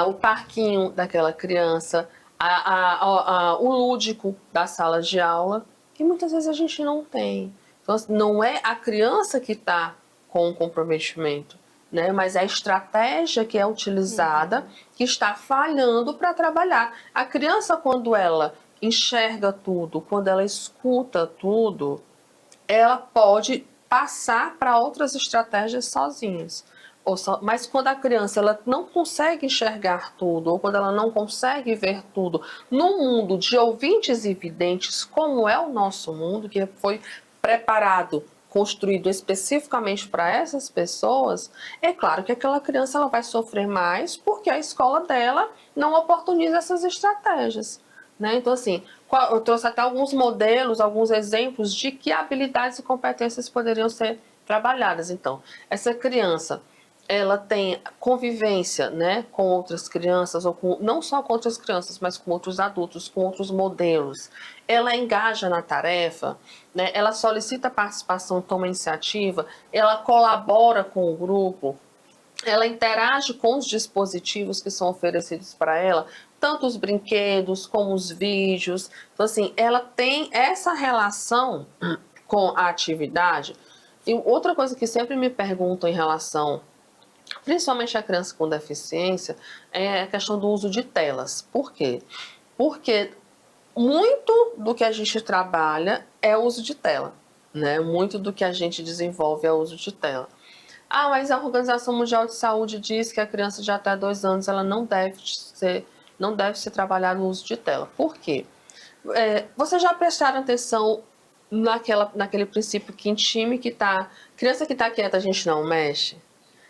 o parquinho daquela criança, o lúdico da sala de aula, que muitas vezes a gente não tem. Então, não é a criança que está com o comprometimento, né? Mas é a estratégia que é utilizada que está falhando para trabalhar. A criança, quando ela enxerga tudo, quando ela escuta tudo, ela pode passar para outras estratégias sozinhas. Mas quando a criança ela não consegue enxergar tudo, ou quando ela não consegue ver tudo, no mundo de ouvintes e videntes, como é o nosso mundo, que foi preparado, construído especificamente para essas pessoas, é claro que aquela criança ela vai sofrer mais porque a escola dela não oportuniza essas estratégias. Né? Então, assim, eu trouxe até alguns modelos, alguns exemplos de que habilidades e competências poderiam ser trabalhadas. Então, essa criança, ela tem convivência, né, com outras crianças, ou não só com outras crianças, mas com outros adultos, com outros modelos. Ela engaja na tarefa, né, ela solicita participação, toma iniciativa, ela colabora com o grupo, ela interage com os dispositivos que são oferecidos para ela, tanto os brinquedos como os vídeos. Então, assim, ela tem essa relação com a atividade. E outra coisa que sempre me perguntam em relação, principalmente a criança com deficiência, é a questão do uso de telas. Por quê? Porque muito do que a gente trabalha é o uso de tela, né? Muito do que a gente desenvolve é o uso de tela. Mas a Organização Mundial de Saúde diz que a criança de até 2 anos ela não deve ser trabalhada no uso de tela. Por quê? Vocês já prestaram atenção naquele princípio que em time que tá... Criança que está quieta, a gente não mexe?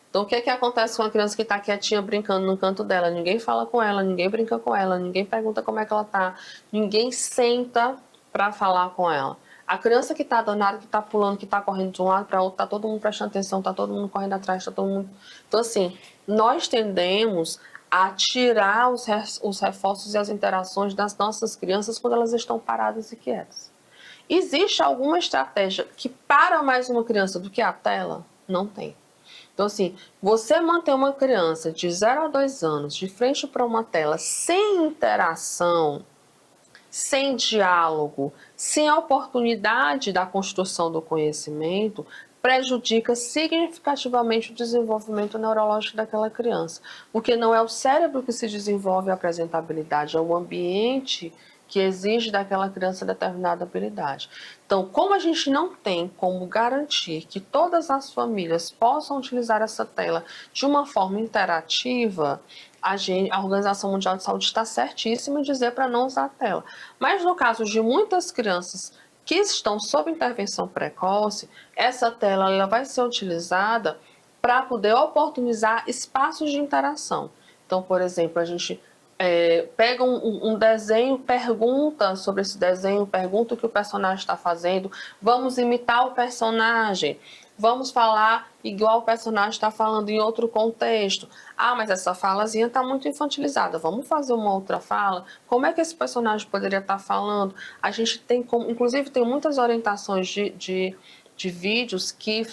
Então, o que acontece com a criança que está quietinha brincando no canto dela? Ninguém fala com ela, ninguém brinca com ela, ninguém pergunta como é que ela está, ninguém senta para falar com ela. A criança que está danada, que está pulando, que está correndo de um lado para outro, está todo mundo prestando atenção, está todo mundo correndo atrás, está todo mundo... Então, assim, nós tendemos a tirar os reforços e as interações das nossas crianças quando elas estão paradas e quietas. Existe alguma estratégia que para mais uma criança do que a tela? Não tem. Então, assim, você manter uma criança de 0 a 2 anos de frente para uma tela sem interação, sem diálogo, sem a oportunidade da construção do conhecimento, prejudica significativamente o desenvolvimento neurológico daquela criança. Porque não é o cérebro que se desenvolve a apresentabilidade, é o ambiente que exige daquela criança determinada habilidade. Então, como a gente não tem como garantir que todas as famílias possam utilizar essa tela de uma forma interativa, a Organização Mundial de Saúde está certíssima em dizer para não usar a tela. Mas no caso de muitas crianças que estão sob intervenção precoce, essa tela ela vai ser utilizada para poder oportunizar espaços de interação. Então, por exemplo, a gente pega um desenho, pergunta sobre esse desenho, pergunta o que o personagem está fazendo, vamos imitar o personagem, vamos falar igual o personagem está falando em outro contexto. Ah, mas essa falazinha está muito infantilizada, vamos fazer uma outra fala? Como é que esse personagem poderia estar falando? A gente tem, inclusive, tem muitas orientações de vídeos que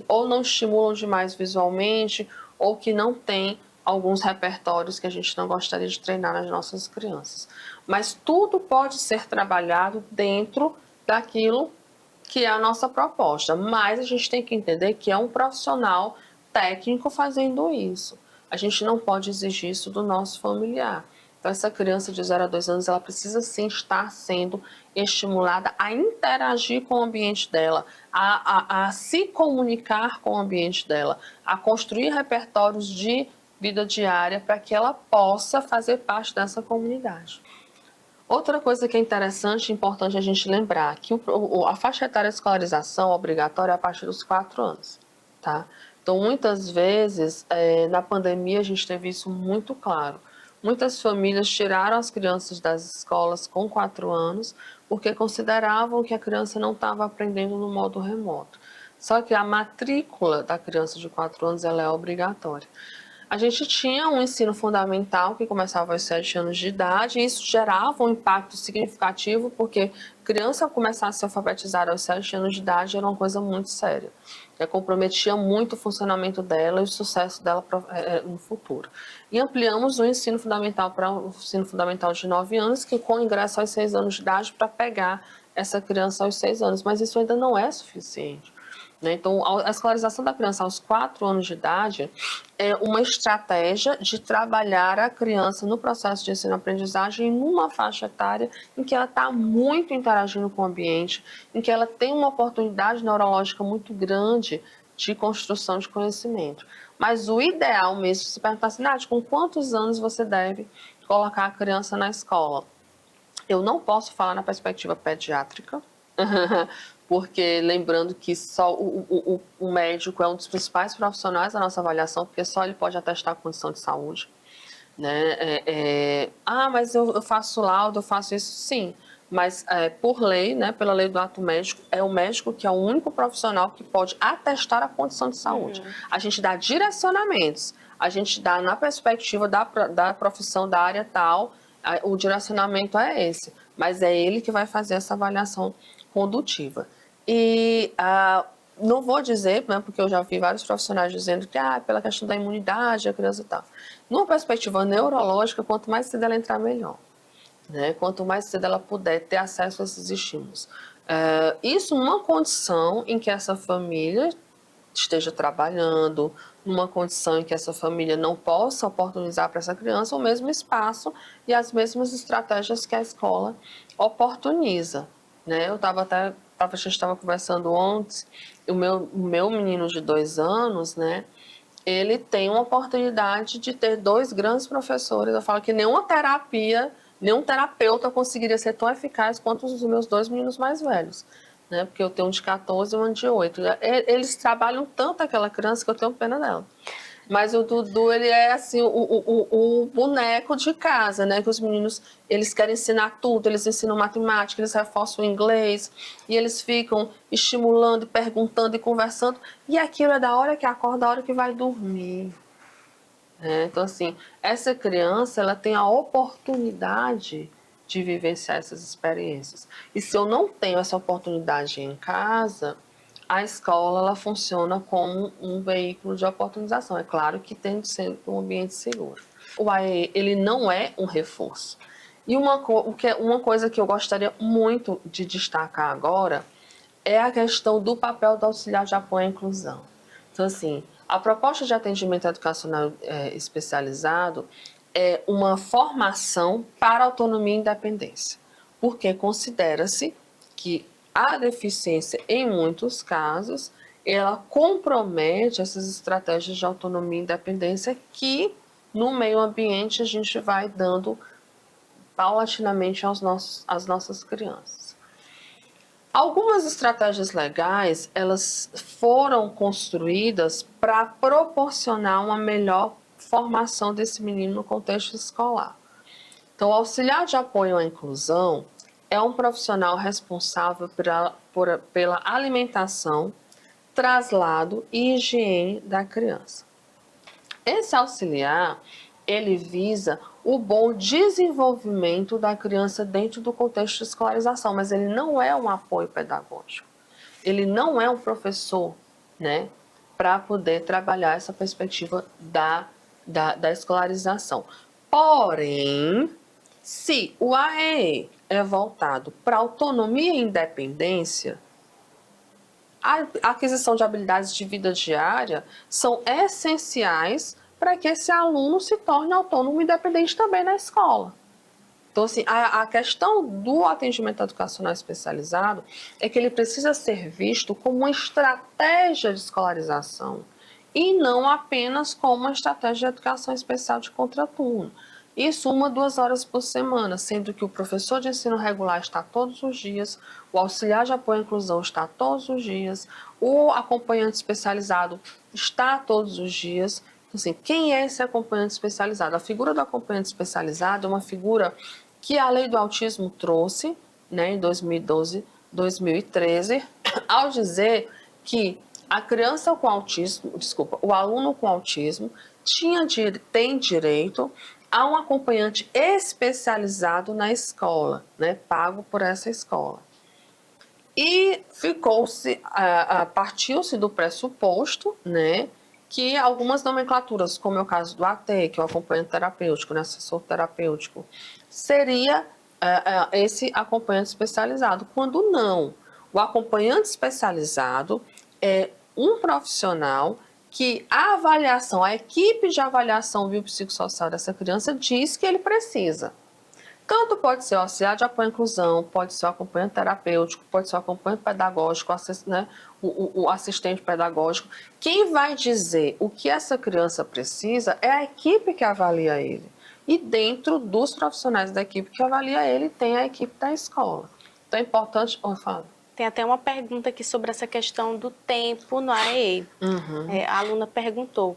ou não estimulam demais visualmente, ou que não tem alguns repertórios que a gente não gostaria de treinar nas nossas crianças. Mas tudo pode ser trabalhado dentro daquilo que é a nossa proposta. Mas a gente tem que entender que é um profissional técnico fazendo isso. A gente não pode exigir isso do nosso familiar. Então, essa criança de 0 a 2 anos, ela precisa sim estar sendo estimulada a interagir com o ambiente dela, a se comunicar com o ambiente dela, a construir repertórios de vida diária para que ela possa fazer parte dessa comunidade. Outra coisa que é interessante e importante a gente lembrar, que a faixa etária de escolarização obrigatória é a partir dos 4 anos, tá? Então, muitas vezes, na pandemia, a gente teve isso muito claro. Muitas famílias tiraram as crianças das escolas com 4 anos porque consideravam que a criança não estava aprendendo no modo remoto. Só que a matrícula da criança de 4 anos ela é obrigatória. A gente tinha um ensino fundamental que começava aos 7 anos de idade, e isso gerava um impacto significativo, porque criança começar a se alfabetizar aos 7 anos de idade era uma coisa muito séria, que comprometia muito o funcionamento dela e o sucesso dela no futuro. E ampliamos o ensino fundamental para o ensino fundamental de 9 anos, que com ingresso aos 6 anos de idade, para pegar essa criança aos 6 anos, mas isso ainda não é suficiente. Então, a escolarização da criança aos 4 anos de idade é uma estratégia de trabalhar a criança no processo de ensino-aprendizagem em uma faixa etária em que ela está muito interagindo com o ambiente, em que ela tem uma oportunidade neurológica muito grande de construção de conhecimento. Mas o ideal mesmo, se perguntar assim, Nath, com quantos anos você deve colocar a criança na escola? Eu não posso falar na perspectiva pediátrica, porque lembrando que só o médico é um dos principais profissionais da nossa avaliação, porque só ele pode atestar a condição de saúde. Né? Mas eu faço laudo, eu faço isso, sim. Mas por lei, né, pela lei do ato médico, é o médico que é o único profissional que pode atestar a condição de saúde. A gente dá direcionamentos, a gente dá na perspectiva da profissão da área tal, o direcionamento é esse, mas é ele que vai fazer essa avaliação condutiva. E não vou dizer, né, porque eu já vi vários profissionais dizendo que pela questão da imunidade, a criança está. Numa perspectiva neurológica, quanto mais cedo ela entrar, melhor. Né? Quanto mais cedo ela puder ter acesso a esses estímulos. Isso numa condição em que essa família esteja trabalhando, numa condição em que essa família não possa oportunizar para essa criança o mesmo espaço e as mesmas estratégias que a escola oportuniza. Né? A gente estava conversando ontem, o meu menino de 2 anos, né, ele tem uma oportunidade de ter 2 grandes professores. Eu falo que nenhuma terapia, nenhum terapeuta conseguiria ser tão eficaz quanto os meus 2 meninos mais velhos. Né? Porque eu tenho um de 14 e um de 8. Eles trabalham tanto aquela criança que eu tenho pena dela. Mas o Dudu, ele é assim, o boneco de casa, né? Que os meninos, eles querem ensinar tudo, eles ensinam matemática, eles reforçam o inglês, e eles ficam estimulando, perguntando e conversando, e aquilo é da hora que acorda, da hora que vai dormir. Então, assim, essa criança, ela tem a oportunidade de vivenciar essas experiências. E se eu não tenho essa oportunidade em casa, a escola ela funciona como um veículo de oportunização. É claro que tem de ser um ambiente seguro. O AE, ele não é um reforço. E uma coisa que eu gostaria muito de destacar agora é a questão do papel do auxiliar de apoio à inclusão. Então, assim, a proposta de atendimento educacional especializado é uma formação para autonomia e independência, porque considera-se que a deficiência, em muitos casos, ela compromete essas estratégias de autonomia e independência que, no meio ambiente, a gente vai dando paulatinamente às nossas crianças. Algumas estratégias legais, elas foram construídas para proporcionar uma melhor formação desse menino no contexto escolar. Então, o auxiliar de apoio à inclusão é um profissional responsável pela alimentação, traslado e higiene da criança. Esse auxiliar, ele visa o bom desenvolvimento da criança dentro do contexto de escolarização, mas ele não é um apoio pedagógico. Ele não é um professor, né, para poder trabalhar essa perspectiva da escolarização. Porém, se o AEE é voltado para autonomia e independência, a aquisição de habilidades de vida diária são essenciais para que esse aluno se torne autônomo e independente também na escola. Então, assim, a questão do atendimento educacional especializado é que ele precisa ser visto como uma estratégia de escolarização e não apenas como uma estratégia de educação especial de contraturno. Isso 1 a 2 horas por semana, sendo que o professor de ensino regular está todos os dias, o auxiliar de apoio à inclusão está todos os dias, o acompanhante especializado está todos os dias. Então, assim, quem é esse acompanhante especializado? A figura do acompanhante especializado é uma figura que a lei do autismo trouxe, né, em 2012, 2013, ao dizer que a criança com autismo, o aluno com autismo tem direito a um acompanhante especializado na escola, né, pago por essa escola. E partiu-se do pressuposto, né, que algumas nomenclaturas, como é o caso do AT, que é o acompanhante terapêutico, né, assessor terapêutico, seria esse acompanhante especializado, quando não. O acompanhante especializado é um profissional que a equipe de avaliação biopsicossocial dessa criança diz que ele precisa. Tanto pode ser o auxiliar de apoio à inclusão, pode ser o acompanhante terapêutico, pode ser o acompanhante pedagógico, né, o assistente pedagógico. Quem vai dizer o que essa criança precisa é a equipe que avalia ele. E dentro dos profissionais da equipe que avalia ele, tem a equipe da escola. Então é importante... Fala. Tem até uma pergunta aqui sobre essa questão do tempo no AEE. A aluna perguntou: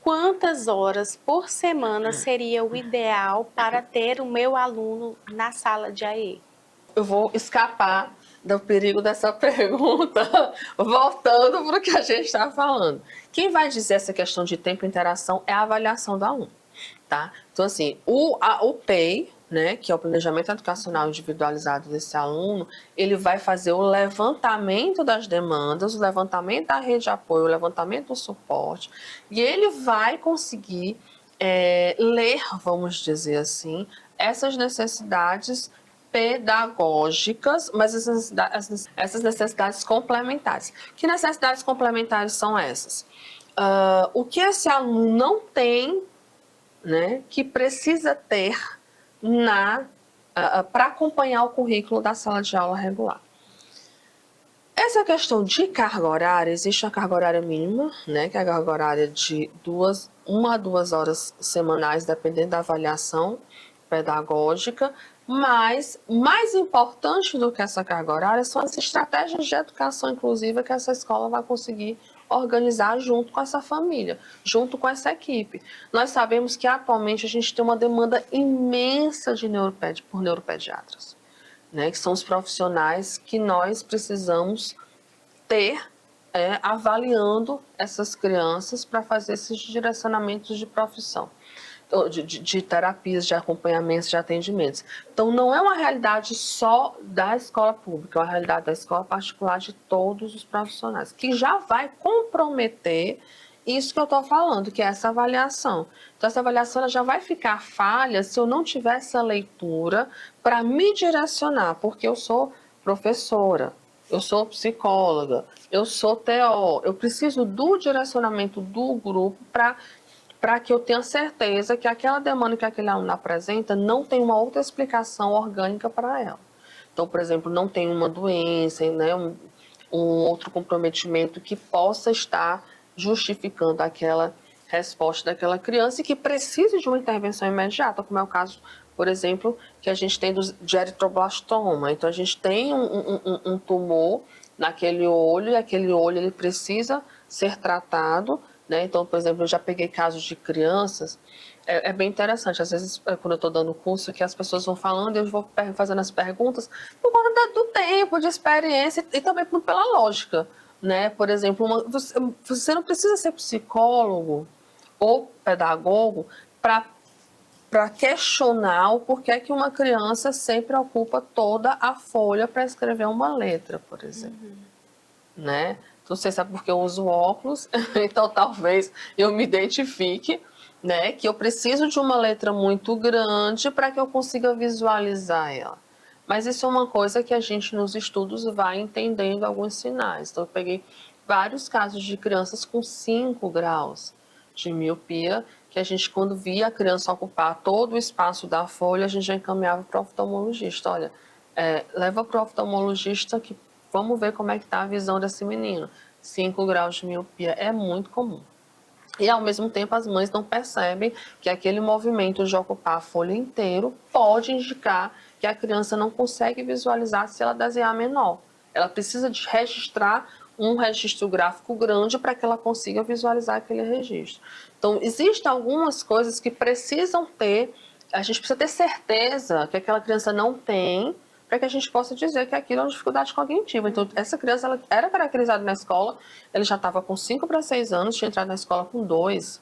quantas horas por semana seria o ideal para ter o meu aluno na sala de AE? Eu vou escapar do perigo dessa pergunta, voltando para o que a gente está falando. Quem vai dizer essa questão de tempo e interação é a avaliação do aluno, tá? Então, assim, o PEI, né, que é o Planejamento Educacional Individualizado desse aluno, ele vai fazer o levantamento das demandas, o levantamento da rede de apoio, o levantamento do suporte, e ele vai conseguir ler, vamos dizer assim, essas necessidades pedagógicas, mas essas necessidades complementares. Que necessidades complementares são essas? O que esse aluno não tem, né, que precisa ter para acompanhar o currículo da sala de aula regular. Essa questão de carga horária, existe uma carga horária mínima, né, que é a carga horária de 1 a 2 horas semanais, dependendo da avaliação pedagógica, mas mais importante do que essa carga horária são as estratégias de educação inclusiva que essa escola vai conseguir organizar junto com essa família, junto com essa equipe. Nós sabemos que atualmente a gente tem uma demanda imensa por neuropediatras, né, que são os profissionais que nós precisamos ter avaliando essas crianças para fazer esses direcionamentos de profissão. De terapias, de acompanhamentos, de atendimentos. Então, não é uma realidade só da escola pública, é uma realidade da escola particular de todos os profissionais, que já vai comprometer isso que eu estou falando, que é essa avaliação. Então, essa avaliação ela já vai ficar falha se eu não tiver essa leitura para me direcionar, porque eu sou professora, eu sou psicóloga, eu sou TO, eu preciso do direcionamento do grupo para que eu tenha certeza que aquela demanda que aquele aluno apresenta não tem uma outra explicação orgânica para ela. Então, por exemplo, não tem uma doença, né, um outro comprometimento que possa estar justificando aquela resposta daquela criança e que precise de uma intervenção imediata, como é o caso, por exemplo, que a gente tem de eritroblastoma. Então, a gente tem um tumor naquele olho e aquele olho ele precisa ser tratado né? Então, por exemplo, eu já peguei casos de crianças, é bem interessante, às vezes, quando eu estou dando curso, que as pessoas vão falando e eu vou fazendo as perguntas por conta do tempo, de experiência e também pela lógica, né? Por exemplo, você não precisa ser psicólogo ou pedagogo para questionar o porquê que uma criança sempre ocupa toda a folha para escrever uma letra, por exemplo. Né? Não sei se é porque eu uso óculos, então talvez eu me identifique, né? Que eu preciso de uma letra muito grande para que eu consiga visualizar ela. Mas isso é uma coisa que a gente nos estudos vai entendendo alguns sinais. Então eu peguei vários casos de crianças com 5 graus de miopia, que a gente, quando via a criança ocupar todo o espaço da folha, a gente já encaminhava para o oftalmologista. Olha, leva para o oftalmologista que vamos ver como é que está a visão desse menino. 5 graus de miopia é muito comum. E, ao mesmo tempo, as mães não percebem que aquele movimento de ocupar a folha inteira pode indicar que a criança não consegue visualizar se ela desenhar menor. Ela precisa de registrar um registro gráfico grande para que ela consiga visualizar aquele registro. Então, existem algumas coisas que precisam ter, a gente precisa ter certeza que aquela criança não tem, para que a gente possa dizer que aquilo é uma dificuldade cognitiva. Então, essa criança ela era caracterizada na escola, ele já estava com 5 para 6 anos, tinha entrado na escola com 2,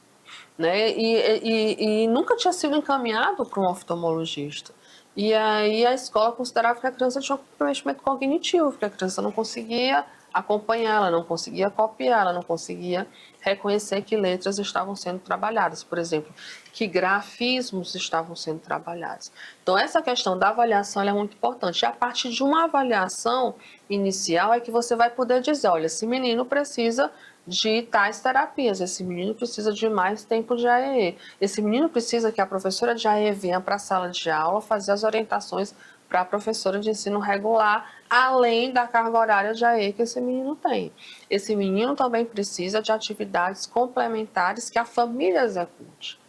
né? E nunca tinha sido encaminhado para um oftalmologista. E aí a escola considerava que a criança tinha um comprometimento cognitivo, porque a criança não conseguia acompanhar, ela não conseguia copiar, ela não conseguia reconhecer que letras estavam sendo trabalhadas, por exemplo, que grafismos estavam sendo trabalhados. Então essa questão da avaliação é muito importante. E a partir de uma avaliação inicial é que você vai poder dizer, olha, esse menino precisa de tais terapias, esse menino precisa de mais tempo de AEE, esse menino precisa que a professora de AEE venha para a sala de aula fazer as orientações para a professora de ensino regular, além da carga horária de AE que esse menino tem. Esse menino também precisa de atividades complementares que a família execute.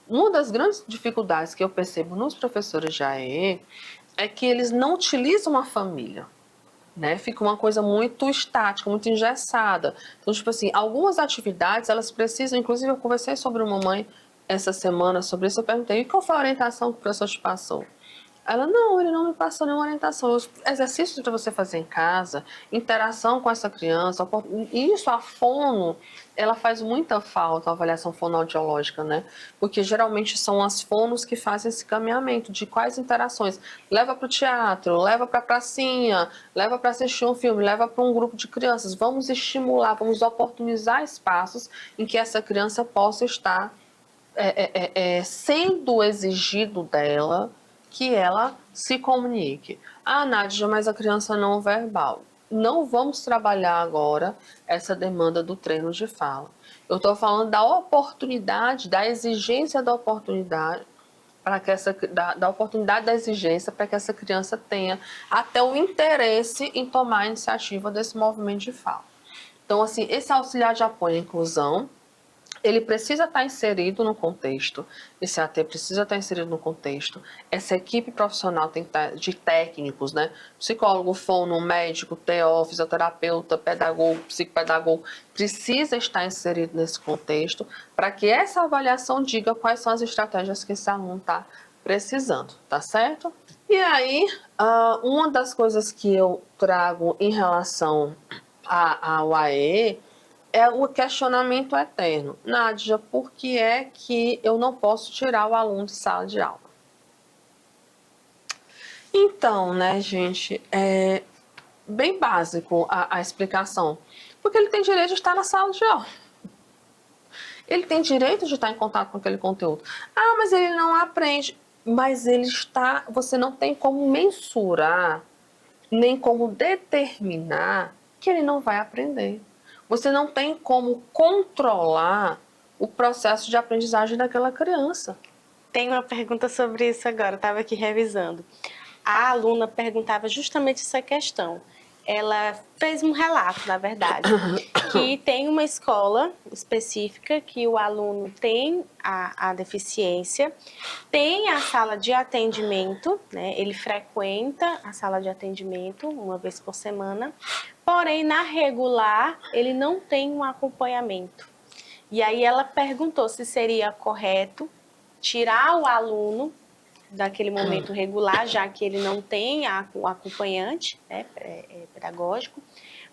Uma das grandes dificuldades que eu percebo nos professores de AE é que eles não utilizam a família. Né? Fica uma coisa muito estática, muito engessada. Então, tipo assim, algumas atividades, elas precisam, inclusive eu conversei sobre uma mãe essa semana sobre isso, eu perguntei, e qual foi a orientação que o professor te passou? Ela, não, ele não me passou nenhuma orientação. Exercícios para você fazer em casa, interação com essa criança, isso, a fono, ela faz muita falta, a avaliação fonoaudiológica, né? Porque geralmente são as fonos que fazem esse caminhamento de quais interações. Leva para o teatro, leva para a pracinha, leva para assistir um filme, leva para um grupo de crianças. Vamos estimular, vamos oportunizar espaços em que essa criança possa estar sendo exigido dela que ela se comunique. Ah, Nádia, mas a criança não verbal. Não vamos trabalhar agora essa demanda do treino de fala. Eu estou falando da oportunidade, da exigência da oportunidade, para que da oportunidade da exigência para que essa criança tenha até o interesse em tomar a iniciativa desse movimento de fala. Então, assim, esse auxiliar de apoio à inclusão, ele precisa estar inserido no contexto, esse AT precisa estar inserido no contexto, essa equipe profissional tem que estar de técnicos, né? Psicólogo, fono, médico, TO, fisioterapeuta, pedagogo, psicopedagogo, precisa estar inserido nesse contexto para que essa avaliação diga quais são as estratégias que esse aluno está precisando, tá certo? E aí, uma das coisas que eu trago em relação ao AE é o questionamento eterno. Nádia, por que é que eu não posso tirar o aluno de sala de aula? Então, né, gente, é bem básico a explicação. Porque ele tem direito de estar na sala de aula. Ele tem direito de estar em contato com aquele conteúdo. Ah, mas ele não aprende. Mas ele está... Você não tem como mensurar, nem como determinar que ele não vai aprender. Você não tem como controlar o processo de aprendizagem daquela criança. Tem uma pergunta sobre isso agora, estava aqui revisando. A aluna perguntava justamente essa questão. Ela fez um relato, na verdade, que tem uma escola específica que o aluno tem a deficiência, tem a sala de atendimento, né? Ele frequenta a sala de atendimento uma vez por semana, porém, na regular, ele não tem um acompanhamento. E aí ela perguntou se seria correto tirar o aluno daquele momento regular, já que ele não tem o acompanhante, né, pedagógico,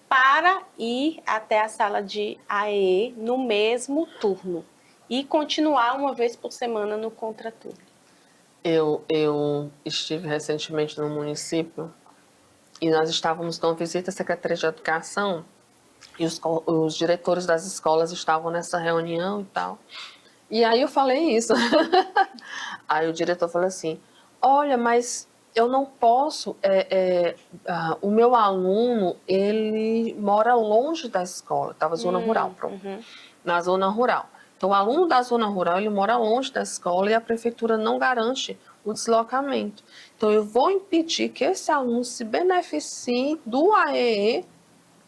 para ir até a sala de AE no mesmo turno e continuar uma vez por semana no contraturno. Eu estive recentemente no município e nós estávamos numa visita à Secretaria de Educação e os diretores das escolas estavam nessa reunião e tal. E aí eu falei isso. Aí o diretor falou assim, olha, mas eu não posso, o meu aluno, ele mora longe da escola, estava zona rural, pronto, na zona rural. Então o aluno da zona rural, ele mora longe da escola e a prefeitura não garante o deslocamento. Então eu vou impedir que esse aluno se beneficie do AEE,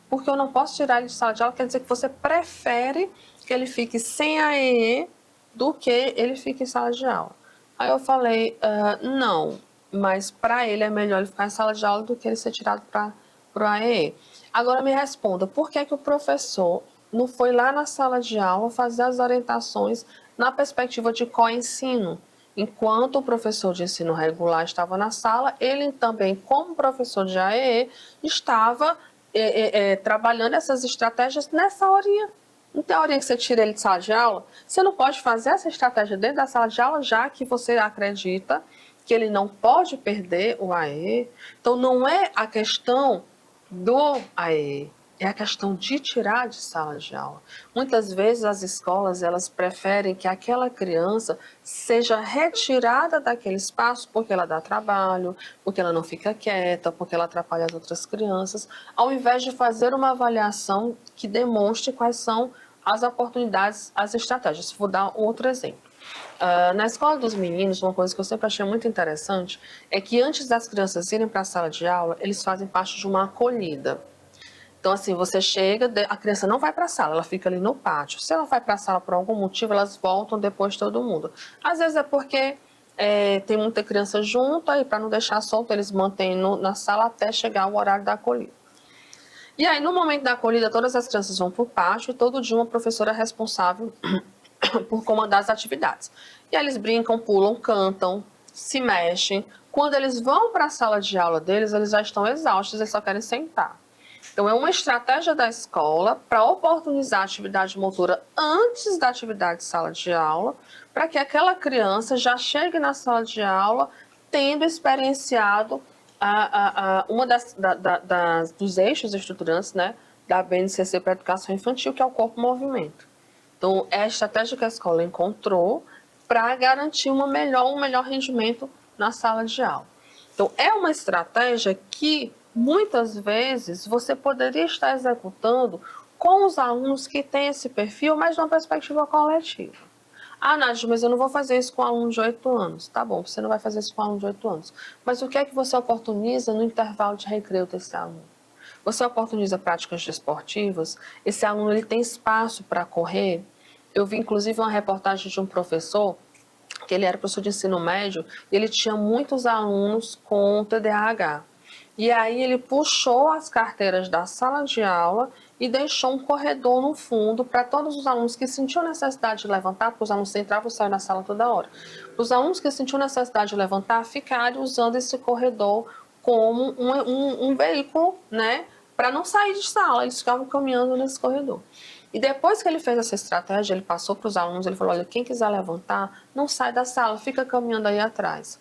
porque eu não posso tirar ele de sala de aula, quer dizer que você prefere que ele fique sem AEE do que ele fique em sala de aula. Aí eu falei, não, mas para ele é melhor ele ficar em sala de aula do que ele ser tirado para o AEE. Agora me responda, por que o professor não foi lá na sala de aula fazer as orientações na perspectiva de co-ensino? Enquanto o professor de ensino regular estava na sala, ele também, como professor de AEE, estava trabalhando essas estratégias nessa horinha. Não tem horinha que você tira ele de sala de aula? Você não pode fazer essa estratégia dentro da sala de aula, já que você acredita que ele não pode perder o AE. Então, não é a questão do AE, é a questão de tirar de sala de aula. Muitas vezes as escolas, elas preferem que aquela criança seja retirada daquele espaço porque ela dá trabalho, porque ela não fica quieta, porque ela atrapalha as outras crianças, ao invés de fazer uma avaliação que demonstre quais são as oportunidades, as estratégias. Vou dar outro exemplo. Na escola dos meninos, uma coisa que eu sempre achei muito interessante é que antes das crianças irem para a sala de aula, eles fazem parte de uma acolhida. Então, assim, você chega, a criança não vai para a sala, ela fica ali no pátio. Se ela vai para a sala por algum motivo, elas voltam depois de todo mundo. Às vezes é porque tem muita criança junto, aí para não deixar solto, eles mantêm na sala até chegar o horário da acolhida. E aí, no momento da acolhida, todas as crianças vão para o pátio e todo dia uma professora é responsável por comandar as atividades. E aí eles brincam, pulam, cantam, se mexem. Quando eles vão para a sala de aula deles, eles já estão exaustos, eles só querem sentar. Então, é uma estratégia da escola para oportunizar a atividade motora antes da atividade de sala de aula, para que aquela criança já chegue na sala de aula tendo experienciado uma dos eixos estruturantes, né, da BNCC para a educação infantil, que é o corpo-movimento. Então, é a estratégia que a escola encontrou para garantir um melhor rendimento na sala de aula. Então, é uma estratégia que, muitas vezes, você poderia estar executando com os alunos que têm esse perfil, mas numa perspectiva coletiva. Ah, Nádia, mas eu não vou fazer isso com um aluno de 8 anos. Tá bom, você não vai fazer isso com um aluno de 8 anos. Mas o que é que você oportuniza no intervalo de recreio desse aluno? Você oportuniza práticas desportivas? Esse aluno ele tem espaço para correr? Eu vi, inclusive, uma reportagem de um professor, que ele era professor de ensino médio, e ele tinha muitos alunos com TDAH. E aí ele puxou as carteiras da sala de aula e deixou um corredor no fundo para todos os alunos que sentiam necessidade de levantar, porque os alunos entravam e saíam da sala toda hora. Os alunos que sentiam necessidade de levantar ficaram usando esse corredor como um veículo, né, para não sair de sala, eles ficavam caminhando nesse corredor. E depois que ele fez essa estratégia, ele passou para os alunos, ele falou, olha, quem quiser levantar, não sai da sala, fica caminhando aí atrás.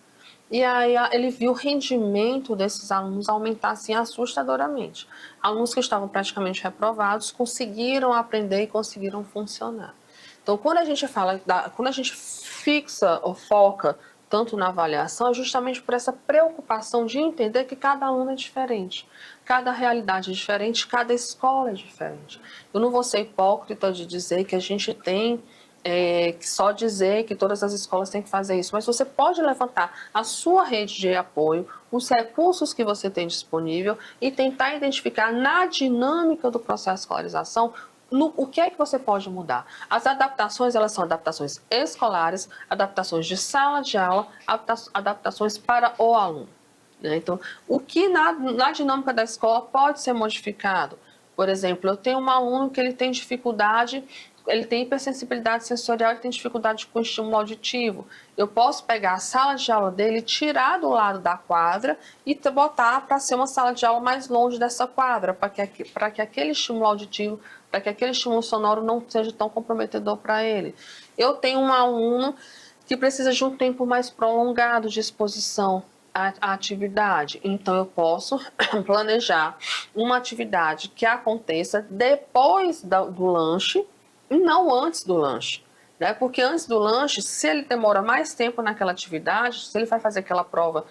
E aí ele viu o rendimento desses alunos aumentar assim assustadoramente. Alunos que estavam praticamente reprovados conseguiram aprender e conseguiram funcionar. Então, quando a gente fala, quando a gente fixa ou foca tanto na avaliação, é justamente por essa preocupação de entender que cada aluno é diferente, cada realidade é diferente, cada escola é diferente. Eu não vou ser hipócrita de dizer que a gente tem só dizer que todas as escolas têm que fazer isso, mas você pode levantar a sua rede de apoio, os recursos que você tem disponível e tentar identificar na dinâmica do processo de escolarização o que é que você pode mudar. As adaptações, elas são adaptações escolares, adaptações de sala de aula, adaptações para o aluno. Né? Então, o que na dinâmica da escola pode ser modificado? Por exemplo, eu tenho um aluno que ele tem dificuldade ele tem hipersensibilidade sensorial, ele tem dificuldade com estímulo auditivo. Eu posso pegar a sala de aula dele, tirar do lado da quadra e botar para ser uma sala de aula mais longe dessa quadra, para que aquele estímulo auditivo, para que aquele estímulo sonoro não seja tão comprometedor para ele. Eu tenho um aluno que precisa de um tempo mais prolongado de exposição à atividade. Então, eu posso planejar uma atividade que aconteça depois do lanche e não antes do lanche. Né? Porque antes do lanche, se ele demora mais tempo naquela atividade, se ele vai fazer aquela prova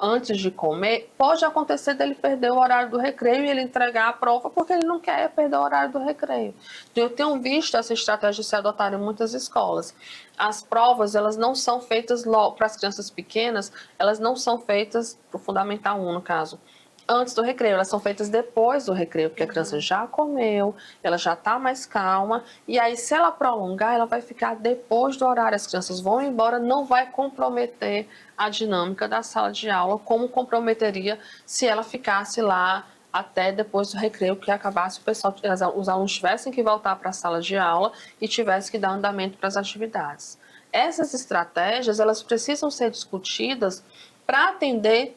antes de comer, pode acontecer dele perder o horário do recreio e ele entregar a prova porque ele não quer perder o horário do recreio. Eu tenho visto essa estratégia se adotar em muitas escolas. As provas, elas não são feitas para as crianças pequenas, elas não são feitas para o Fundamental 1, no caso, antes do recreio, elas são feitas depois do recreio, porque a criança já comeu, ela já está mais calma, e aí se ela prolongar, ela vai ficar depois do horário, as crianças vão embora, não vai comprometer a dinâmica da sala de aula, como comprometeria se ela ficasse lá até depois do recreio, que acabasse os alunos tivessem que voltar para a sala de aula e tivessem que dar andamento para as atividades. Essas estratégias, elas precisam ser discutidas para atender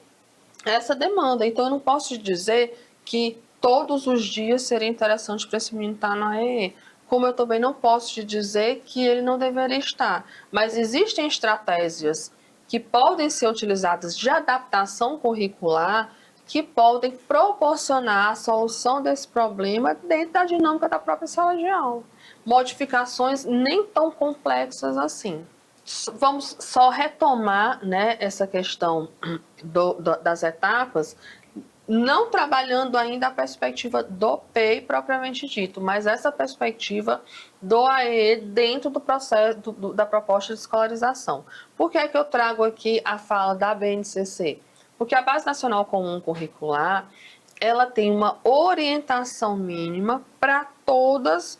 essa demanda. Então, eu não posso te dizer que todos os dias seria interessante para esse menino estar na AEE. Como eu também não posso te dizer que ele não deveria estar. Mas existem estratégias que podem ser utilizadas de adaptação curricular que podem proporcionar a solução desse problema dentro da dinâmica da própria sala de aula. Modificações nem tão complexas assim. Vamos só retomar, né, essa questão das etapas, não trabalhando ainda a perspectiva do PEI propriamente dito, mas essa perspectiva do AE dentro do processo da proposta de escolarização. Por que é que eu trago aqui a fala da BNCC? Porque a Base Nacional Comum Curricular, ela tem uma orientação mínima para todos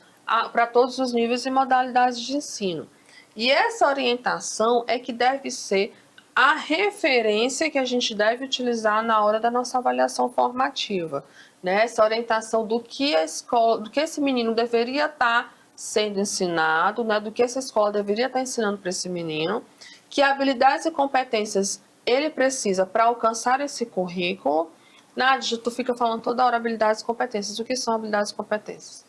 os níveis e modalidades de ensino. E essa orientação é que deve ser a referência que a gente deve utilizar na hora da nossa avaliação formativa, né? Essa orientação do que a escola, do que esse menino deveria estar sendo ensinado, né? Do que essa escola deveria estar ensinando para esse menino, que habilidades e competências ele precisa para alcançar esse currículo. Nádia, tu fica falando toda hora habilidades e competências. O que são habilidades e competências?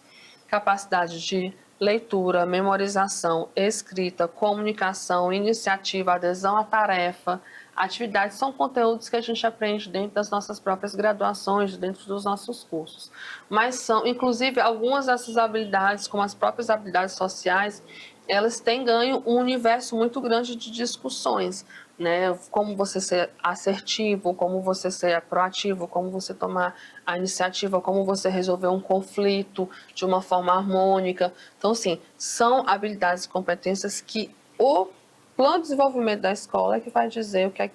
Capacidade de leitura, memorização, escrita, comunicação, iniciativa, adesão à tarefa, atividades são conteúdos que a gente aprende dentro das nossas próprias graduações, dentro dos nossos cursos. Mas são, inclusive, algumas dessas habilidades, como as próprias habilidades sociais, elas têm ganho um universo muito grande de discussões, né? Como você ser assertivo, como você ser proativo, como você tomar a iniciativa, como você resolver um conflito de uma forma harmônica. Então, sim, são habilidades e competências que o plano de desenvolvimento da escola é que vai dizer que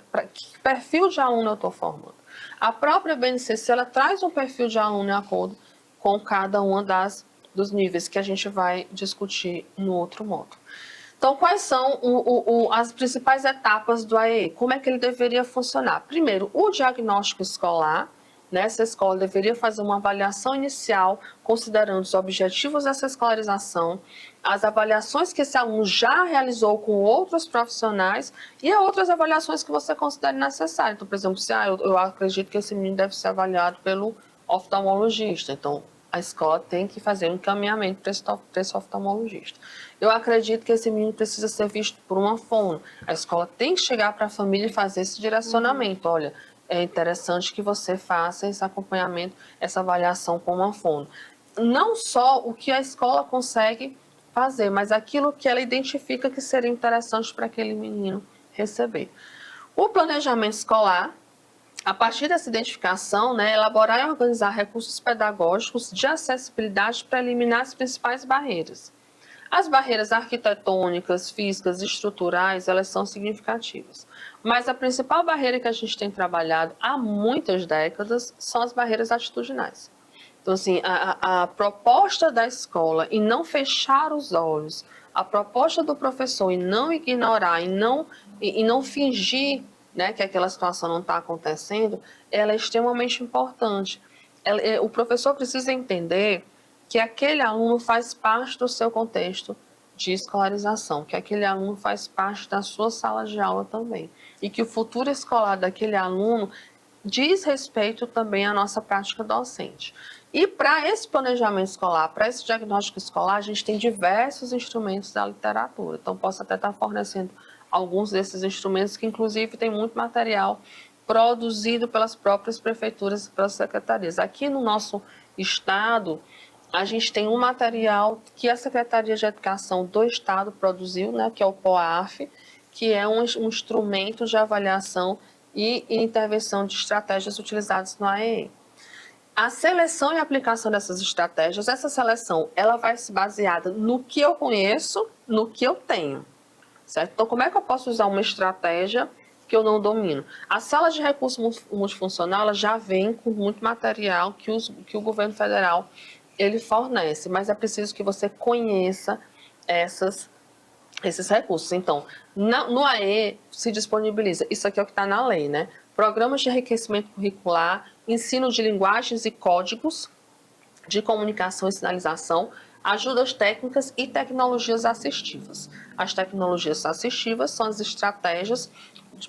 perfil de aluno eu estou formando. A própria BNCC, ela traz um perfil de aluno em acordo com cada uma dos níveis que a gente vai discutir no outro módulo. Então, quais são as principais etapas do AEE? Como é que ele deveria funcionar? Primeiro, o diagnóstico escolar. Essa escola deveria fazer uma avaliação inicial, considerando os objetivos dessa escolarização, as avaliações que esse aluno já realizou com outros profissionais e outras avaliações que você considere necessárias. Então, por exemplo, se eu acredito que esse menino deve ser avaliado pelo oftalmologista, então a escola tem que fazer um encaminhamento para esse oftalmologista. Eu acredito que esse menino precisa ser visto por uma fono. A escola tem que chegar para a família e fazer esse direcionamento. Olha, é interessante que você faça esse acompanhamento, essa avaliação com uma fono. Não só o que a escola consegue fazer, mas aquilo que ela identifica que seria interessante para aquele menino receber. O planejamento escolar, a partir dessa identificação, elaborar e organizar recursos pedagógicos de acessibilidade para eliminar as principais barreiras. As barreiras arquitetônicas, físicas e estruturais, elas são significativas. Mas a principal barreira que a gente tem trabalhado há muitas décadas são as barreiras atitudinais. Então, assim, a proposta da escola em não fechar os olhos, a proposta do professor em não ignorar, em não fingir, que aquela situação não está acontecendo, ela é extremamente importante. O professor precisa entender que aquele aluno faz parte do seu contexto de escolarização, que aquele aluno faz parte da sua sala de aula também, e que o futuro escolar daquele aluno diz respeito também à nossa prática docente. E para esse planejamento escolar, para esse diagnóstico escolar, a gente tem diversos instrumentos da literatura. Então, posso até estar fornecendo alguns desses instrumentos, que inclusive tem muito material produzido pelas próprias prefeituras e pelas secretarias. Aqui no nosso estado, a gente tem um material que a Secretaria de Educação do Estado produziu, né, que é o POAF, que é um instrumento de avaliação e intervenção de estratégias utilizadas no AEE. A seleção e aplicação dessas estratégias, essa seleção, ela vai se baseada no que eu conheço, no que eu tenho, certo? Então, como é que eu posso usar uma estratégia que eu não domino? A sala de recurso multifuncional, ela já vem com muito material que o governo federal ele fornece, mas é preciso que você conheça esses recursos. Então, no AE se disponibiliza, isso aqui é o que está na lei, né? Programas de enriquecimento curricular, ensino de linguagens e códigos de comunicação e sinalização, ajudas técnicas e tecnologias assistivas. As tecnologias assistivas são as estratégias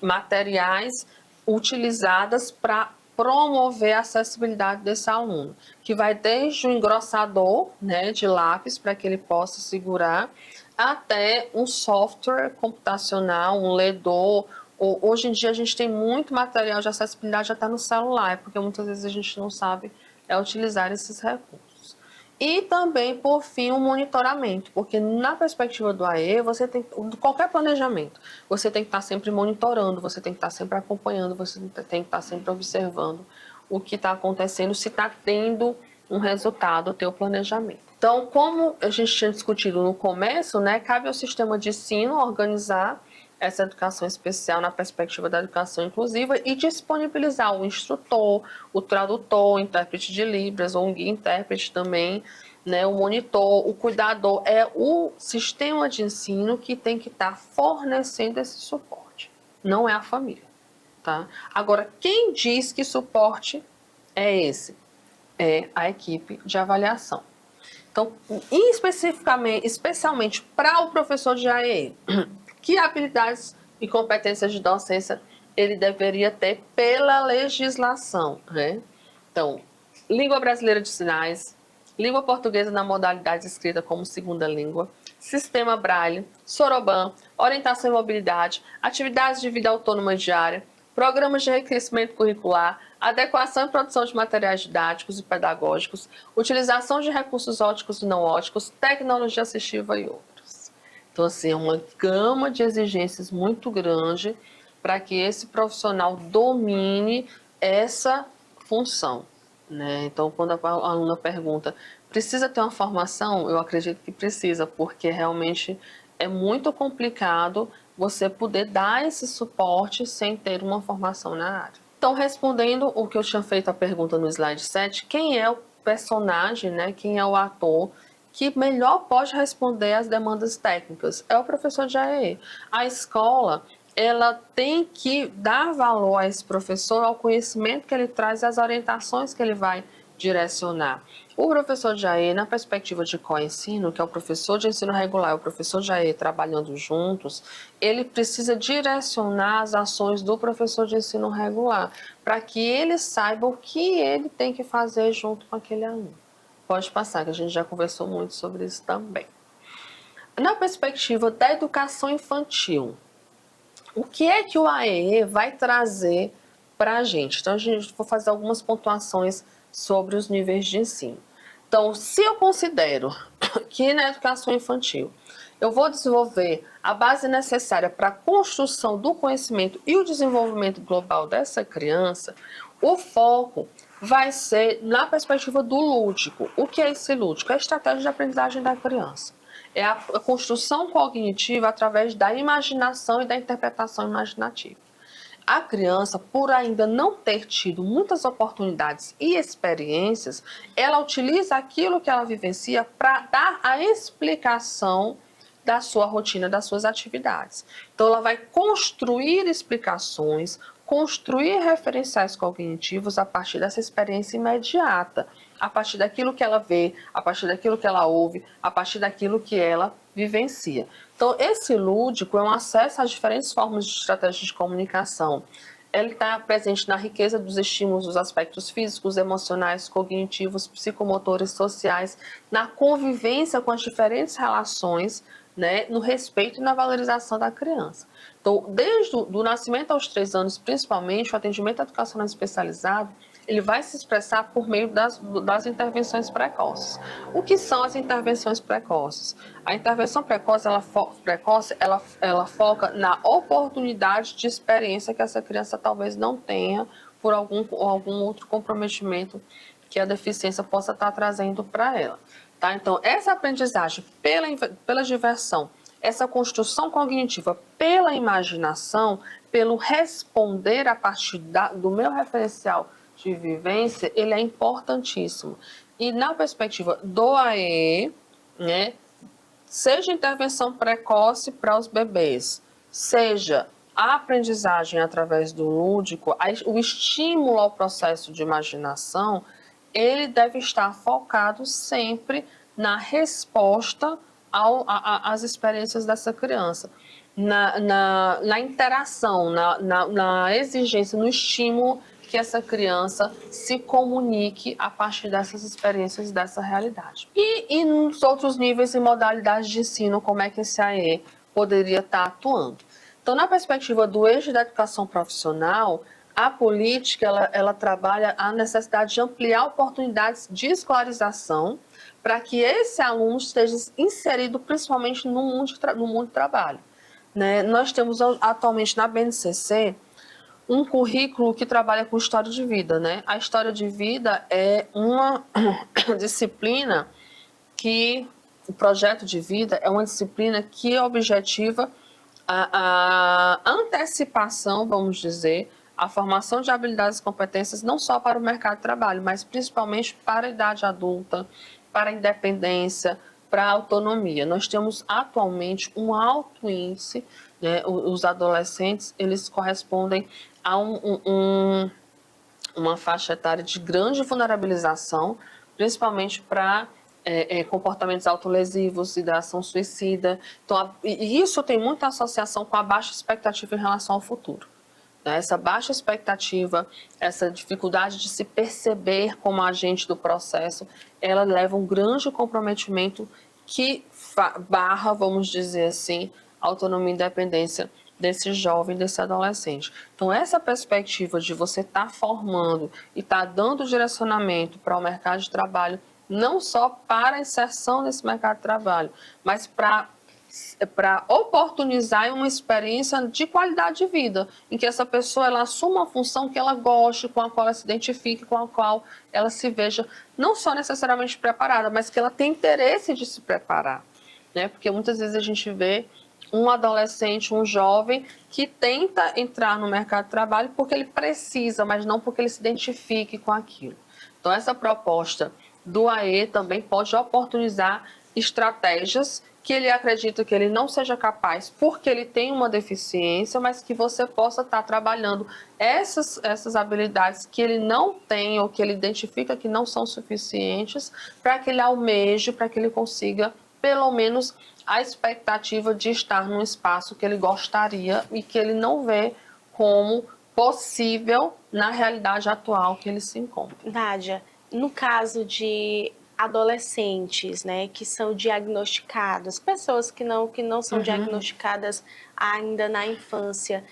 materiais utilizadas para promover a acessibilidade desse aluno, que vai desde o engrossador, né, de lápis para que ele possa segurar, até um software computacional, um ledor. Hoje em dia a gente tem muito material de acessibilidade até no celular, porque muitas vezes a gente não sabe utilizar esses recursos. E também, por fim, o monitoramento, porque na perspectiva do AE, você tem qualquer planejamento, você tem que estar sempre monitorando, você tem que estar sempre acompanhando, você tem que estar sempre observando o que está acontecendo, se está tendo um resultado o teu planejamento. Então, como a gente tinha discutido no começo, né, cabe ao sistema de ensino organizar essa educação especial na perspectiva da educação inclusiva e disponibilizar o instrutor, o tradutor, o intérprete de Libras ou um guia intérprete também, né, o monitor, o cuidador. É o sistema de ensino que tem que estar fornecendo esse suporte, não é a família, tá? Agora, quem diz que suporte é esse? É a equipe de avaliação. Então, especialmente para o professor de AEE, que habilidades e competências de docência ele deveria ter pela legislação, né? Então, língua brasileira de sinais, língua portuguesa na modalidade escrita como segunda língua, sistema Braille, Soroban, orientação e mobilidade, atividades de vida autônoma diária, programas de enriquecimento curricular, adequação e produção de materiais didáticos e pedagógicos, utilização de recursos óticos e não óticos, tecnologia assistiva e outros. Então, assim, é uma gama de exigências muito grande para que esse profissional domine essa função, né? Então, quando a aluna pergunta, precisa ter uma formação? Eu acredito que precisa, porque realmente é muito complicado você poder dar esse suporte sem ter uma formação na área. Então, respondendo o que eu tinha feito a pergunta no slide 7, quem é o personagem, né? Quem é o ator que melhor pode responder às demandas técnicas? É o professor de AEE. A escola, ela tem que dar valor a esse professor, ao conhecimento que ele traz e às orientações que ele vai direcionar. O professor de AE, na perspectiva de co-ensino, que é o professor de ensino regular e o professor de AE trabalhando juntos, ele precisa direcionar as ações do professor de ensino regular, para que ele saiba o que ele tem que fazer junto com aquele aluno. Pode passar, que a gente já conversou muito sobre isso também. Na perspectiva da educação infantil, o que é que o AEE vai trazer para a gente? Então, a gente vou fazer algumas pontuações sobre os níveis de ensino. Então, se eu considero que na educação infantil eu vou desenvolver a base necessária para a construção do conhecimento e o desenvolvimento global dessa criança, o foco vai ser na perspectiva do lúdico. O que é esse lúdico? É a estratégia de aprendizagem da criança. É a construção cognitiva através da imaginação e da interpretação imaginativa. A criança, por ainda não ter tido muitas oportunidades e experiências, ela utiliza aquilo que ela vivencia para dar a explicação da sua rotina, das suas atividades. Então, ela vai construir explicações, construir referenciais cognitivos a partir dessa experiência imediata, a partir daquilo que ela vê, a partir daquilo que ela ouve, a partir daquilo que ela vivencia. Então, esse lúdico é um acesso às diferentes formas de estratégias de comunicação. Ele está presente na riqueza dos estímulos dos aspectos físicos, emocionais, cognitivos, psicomotores, sociais, na convivência com as diferentes relações, né, no respeito e na valorização da criança. Então, desde o nascimento aos 3 anos, principalmente, o atendimento educacional especializado, ele vai se expressar por meio das intervenções precoces. O que são as intervenções precoces? A intervenção precoce, ela foca na oportunidade de experiência que essa criança talvez não tenha por algum outro comprometimento que a deficiência possa estar trazendo para ela. Tá? Então, essa aprendizagem pela diversão, essa construção cognitiva pela imaginação, pelo responder a partir do meu referencial de vivência, ele é importantíssimo. E na perspectiva do AE, né, seja intervenção precoce para os bebês, seja a aprendizagem através do lúdico, o estímulo ao processo de imaginação, ele deve estar focado sempre na resposta às experiências dessa criança, na interação, na exigência, no estímulo que essa criança se comunique a partir dessas experiências, dessa realidade. E nos outros níveis e modalidades de ensino, como é que esse AE poderia estar atuando? Então, na perspectiva do eixo da educação profissional, a política ela trabalha a necessidade de ampliar oportunidades de escolarização para que esse aluno esteja inserido principalmente no mundo do trabalho. Né? Nós temos atualmente na BNCC um currículo que trabalha com história de vida, né? A história de vida é uma disciplina o projeto de vida é uma disciplina que objetiva a antecipação, vamos dizer, a formação de habilidades e competências não só para o mercado de trabalho, mas principalmente para a idade adulta, para a independência, para a autonomia. Nós temos atualmente um alto índice, né? Os adolescentes, eles correspondem a uma faixa etária de grande vulnerabilização, principalmente para comportamentos autolesivos, ideação suicida. Então, e isso tem muita associação com a baixa expectativa em relação ao futuro. Né? Essa baixa expectativa, essa dificuldade de se perceber como agente do processo, ela leva a um grande comprometimento que barra, vamos dizer assim, autonomia e independência desse jovem, desse adolescente. Então, essa perspectiva de você estar formando e estar dando direcionamento para o mercado de trabalho, não só para a inserção nesse mercado de trabalho, mas para oportunizar uma experiência de qualidade de vida, em que essa pessoa ela assuma uma função que ela goste, com a qual ela se identifique, com a qual ela se veja não só necessariamente preparada, mas que ela tem interesse de se preparar. Né? Porque muitas vezes a gente vê um adolescente, um jovem, que tenta entrar no mercado de trabalho porque ele precisa, mas não porque ele se identifique com aquilo. Então, essa proposta do AE também pode oportunizar estratégias que ele acredita que ele não seja capaz porque ele tem uma deficiência, mas que você possa estar trabalhando essas habilidades que ele não tem ou que ele identifica que não são suficientes para que ele almeje, para que ele consiga, pelo menos, a expectativa de estar num espaço que ele gostaria e que ele não vê como possível na realidade atual que ele se encontra. Nádia, no caso de adolescentes, né, que são diagnosticados, pessoas que não são diagnosticadas ainda na infância,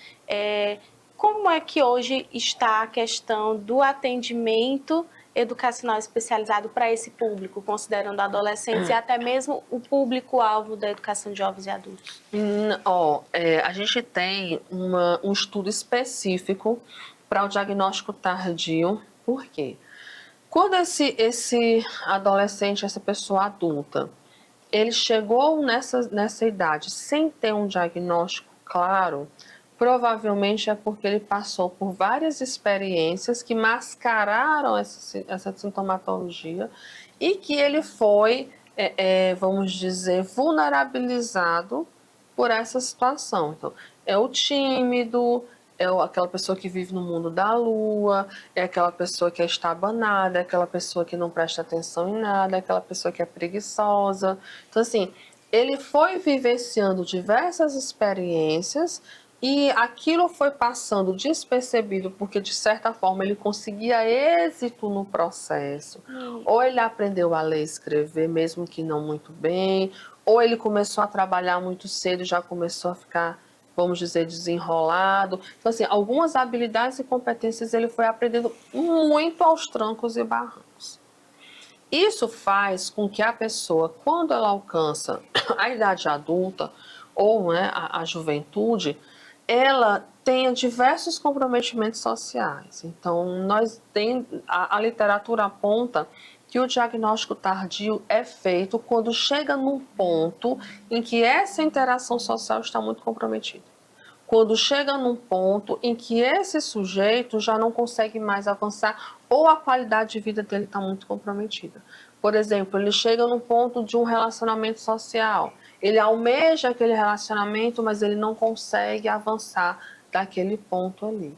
como é que hoje está a questão do atendimento educacional especializado para esse público, considerando adolescentes e até mesmo o público-alvo da educação de jovens e adultos? A gente tem um estudo específico para o diagnóstico tardio. Por quê? Quando esse adolescente, essa pessoa adulta, ele chegou nessa idade sem ter um diagnóstico claro, provavelmente é porque ele passou por várias experiências que mascararam essa sintomatologia e que ele foi, vamos dizer, vulnerabilizado por essa situação. Então, é o tímido, aquela pessoa que vive no mundo da lua, é aquela pessoa que é estabanada, é aquela pessoa que não presta atenção em nada, é aquela pessoa que é preguiçosa. Então, assim, ele foi vivenciando diversas experiências e aquilo foi passando despercebido, porque de certa forma ele conseguia êxito no processo. Ou ele aprendeu a ler e escrever, mesmo que não muito bem, ou ele começou a trabalhar muito cedo e já começou a ficar, vamos dizer, desenrolado. Então, assim, algumas habilidades e competências ele foi aprendendo muito aos trancos e barrancos. Isso faz com que a pessoa, quando ela alcança a idade adulta ou, né, a juventude, ela tenha diversos comprometimentos sociais. Então, a literatura aponta que o diagnóstico tardio é feito quando chega num ponto em que essa interação social está muito comprometida. Quando chega num ponto em que esse sujeito já não consegue mais avançar ou a qualidade de vida dele está muito comprometida. Por exemplo, ele chega num ponto de um relacionamento social. Ele almeja aquele relacionamento, mas ele não consegue avançar daquele ponto ali.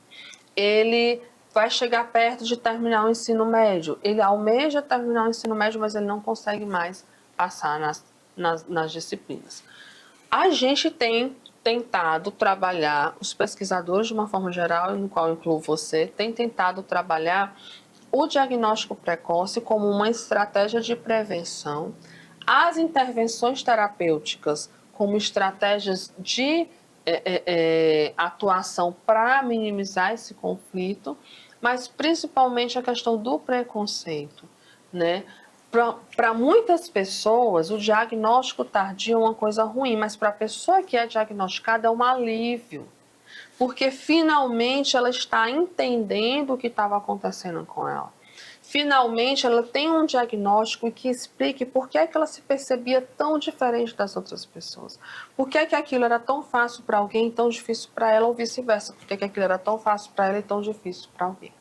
Ele vai chegar perto de terminar o ensino médio. Ele almeja terminar o ensino médio, mas ele não consegue mais passar nas disciplinas. A gente tem tentado trabalhar, os pesquisadores de uma forma geral, no qual eu incluo você, tem tentado trabalhar o diagnóstico precoce como uma estratégia de prevenção, as intervenções terapêuticas como estratégias de atuação para minimizar esse conflito, mas principalmente a questão do preconceito, né? Para muitas pessoas, o diagnóstico tardio é uma coisa ruim, mas para a pessoa que é diagnosticada é um alívio, porque finalmente ela está entendendo o que estava acontecendo com ela. Finalmente ela tem um diagnóstico que explique por que é que ela se percebia tão diferente das outras pessoas. Por que é que aquilo era tão fácil para alguém e tão difícil para ela, ou vice-versa. Por que é que aquilo era tão fácil para ela e tão difícil para alguém.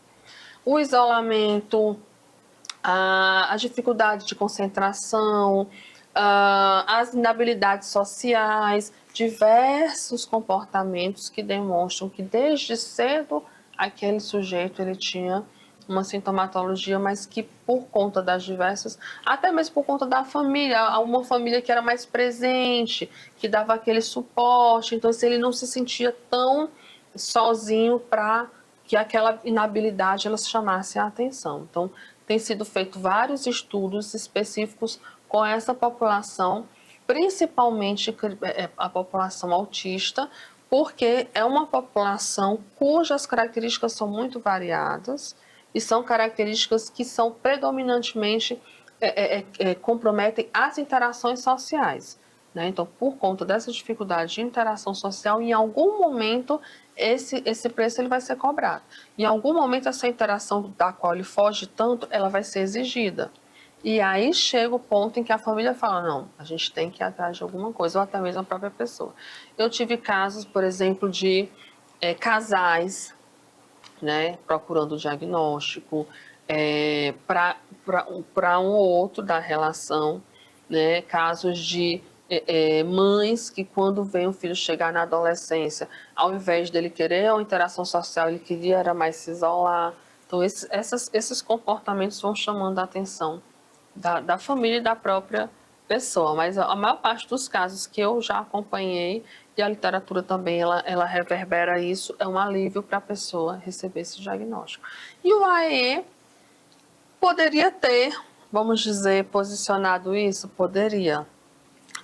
O isolamento, a dificuldade de concentração, as inabilidades sociais, diversos comportamentos que demonstram que desde cedo aquele sujeito ele tinha uma sintomatologia, mas que por conta das diversas, até mesmo por conta da família, uma família que era mais presente, que dava aquele suporte, então assim, ele não se sentia tão sozinho para que aquela inabilidade ela chamasse a atenção. Então, tem sido feito vários estudos específicos com essa população, principalmente a população autista, porque é uma população cujas características são muito variadas e são características que são predominantemente comprometem as interações sociais. Né? Então, por conta dessa dificuldade de interação social, em algum momento esse preço ele vai ser cobrado. Em algum momento essa interação da qual ele foge tanto, ela vai ser exigida. E aí chega o ponto em que a família fala, não, a gente tem que ir atrás de alguma coisa, ou até mesmo a própria pessoa. Eu tive casos, por exemplo, de casais, né, procurando o diagnóstico para um ou outro da relação, né, casos de mães que quando vem o filho chegar na adolescência, ao invés dele querer uma interação social, ele queria era mais se isolar. Então esses comportamentos vão chamando a atenção da família e da própria pessoa, mas a maior parte dos casos que eu já acompanhei, e a literatura também, ela reverbera isso, é um alívio para a pessoa receber esse diagnóstico. E o AE poderia ter, vamos dizer, posicionado isso? Poderia.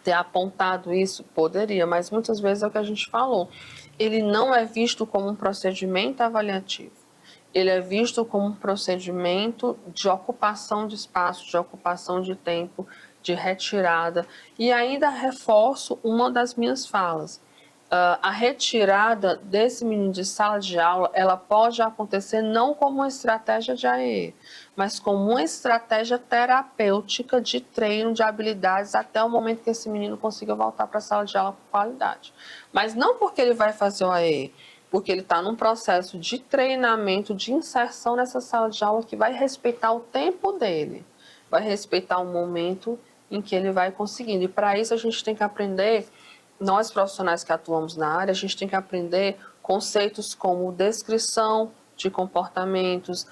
Ter apontado isso? Poderia, mas muitas vezes é o que a gente falou. Ele não é visto como um procedimento avaliativo. Ele é visto como um procedimento de ocupação de espaço, de ocupação de tempo, de retirada. E ainda reforço uma das minhas falas. A retirada desse menino de sala de aula, ela pode acontecer não como uma estratégia de AE, mas como uma estratégia terapêutica de treino de habilidades até o momento que esse menino consiga voltar para a sala de aula com qualidade. Mas não porque ele vai fazer o AE, porque ele está num processo de treinamento, de inserção nessa sala de aula que vai respeitar o tempo dele, vai respeitar o momento em que ele vai conseguindo. E para isso a gente tem que aprender, nós profissionais que atuamos na área, a gente tem que aprender conceitos como descrição de comportamentos,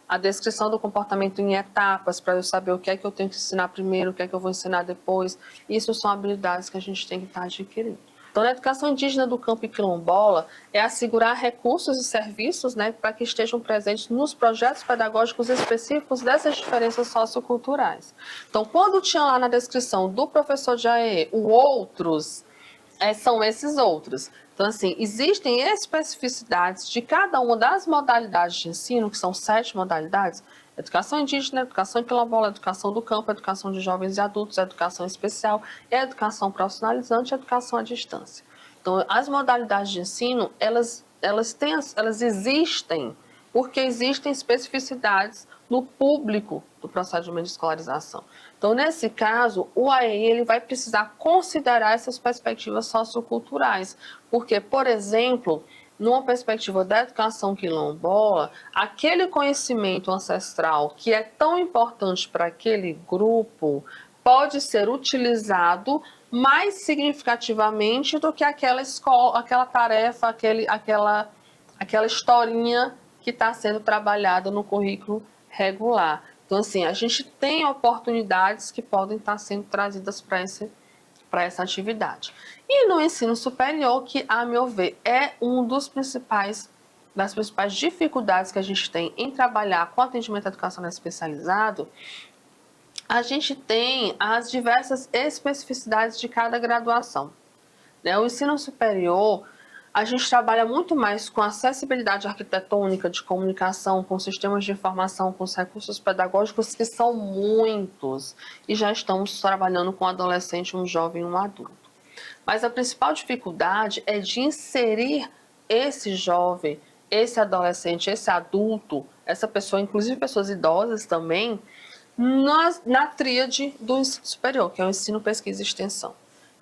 a descrição do comportamento em etapas, para eu saber o que é que eu tenho que ensinar primeiro, o que é que eu vou ensinar depois. Isso são habilidades que a gente tem que estar adquirindo. Então, na educação indígena do campo e quilombola, é assegurar recursos e serviços, né, para que estejam presentes nos projetos pedagógicos específicos dessas diferenças socioculturais. Então, quando tinha lá na descrição do professor de AE, o outros, são esses outros. Então, assim, existem especificidades de cada uma das modalidades de ensino, que são 7 modalidades: educação indígena, educação quilombola, educação do campo, educação de jovens e adultos, educação especial, educação profissionalizante e educação à distância. Então, as modalidades de ensino, elas existem porque existem especificidades no público do procedimento de escolarização. Então, nesse caso, o AEI ele vai precisar considerar essas perspectivas socioculturais, porque, por exemplo, numa perspectiva da educação quilombola, aquele conhecimento ancestral que é tão importante para aquele grupo pode ser utilizado mais significativamente do que aquela escola, aquela tarefa, aquela historinha que está sendo trabalhada no currículo regular. Então, assim, a gente tem oportunidades que podem estar sendo trazidas para essa atividade. E no ensino superior, que, a meu ver, é das principais dificuldades que a gente tem em trabalhar com atendimento educacional especializado, a gente tem as diversas especificidades de cada graduação. O ensino superior, a gente trabalha muito mais com acessibilidade arquitetônica, de comunicação, com sistemas de informação, com os recursos pedagógicos, que são muitos, e já estamos trabalhando com um adolescente, um jovem e um adulto. Mas a principal dificuldade é de inserir esse jovem, esse adolescente, esse adulto, essa pessoa, inclusive pessoas idosas também, na tríade do ensino superior, que é o ensino, pesquisa e extensão.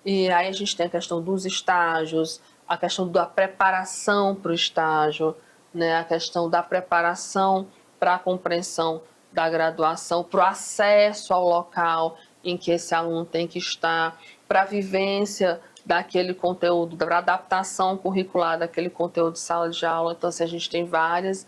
E aí a gente tem a questão dos estágios, a questão da preparação para o estágio, né? A questão da preparação para a compreensão da graduação, para o acesso ao local em que esse aluno tem que estar, para a vivência daquele conteúdo, para a adaptação curricular daquele conteúdo de sala de aula. Então, assim, a gente tem vários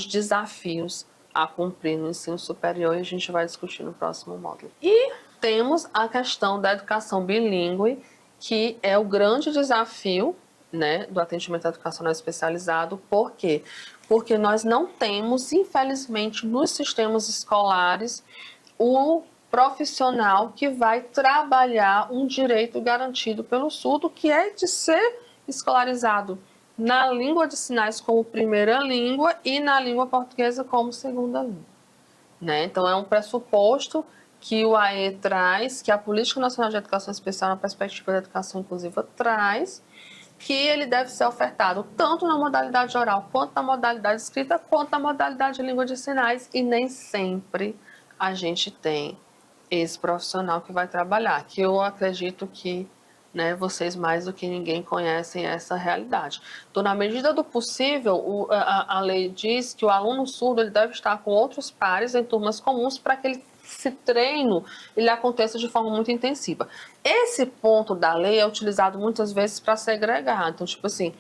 desafios a cumprir no ensino superior e a gente vai discutir no próximo módulo. E temos a questão da educação bilíngue, que é o grande desafio, né, do atendimento educacional especializado. Por quê? Porque nós não temos, infelizmente, nos sistemas escolares, o profissional que vai trabalhar um direito garantido pelo surdo, que é de ser escolarizado na língua de sinais como primeira língua e na língua portuguesa como segunda língua. Né? Então, é um pressuposto que o AE traz, que a Política Nacional de Educação Especial, na perspectiva da educação inclusiva, traz, que ele deve ser ofertado tanto na modalidade oral, quanto na modalidade escrita, quanto na modalidade de língua de sinais, e nem sempre a gente tem esse profissional que vai trabalhar, que eu acredito que, né, vocês mais do que ninguém conhecem essa realidade. Então, na medida do possível, a lei diz que o aluno surdo ele deve estar com outros pares em turmas comuns para que esse treino ele aconteça de forma muito intensiva. Esse ponto da lei é utilizado muitas vezes para segregar. Então, tipo assim,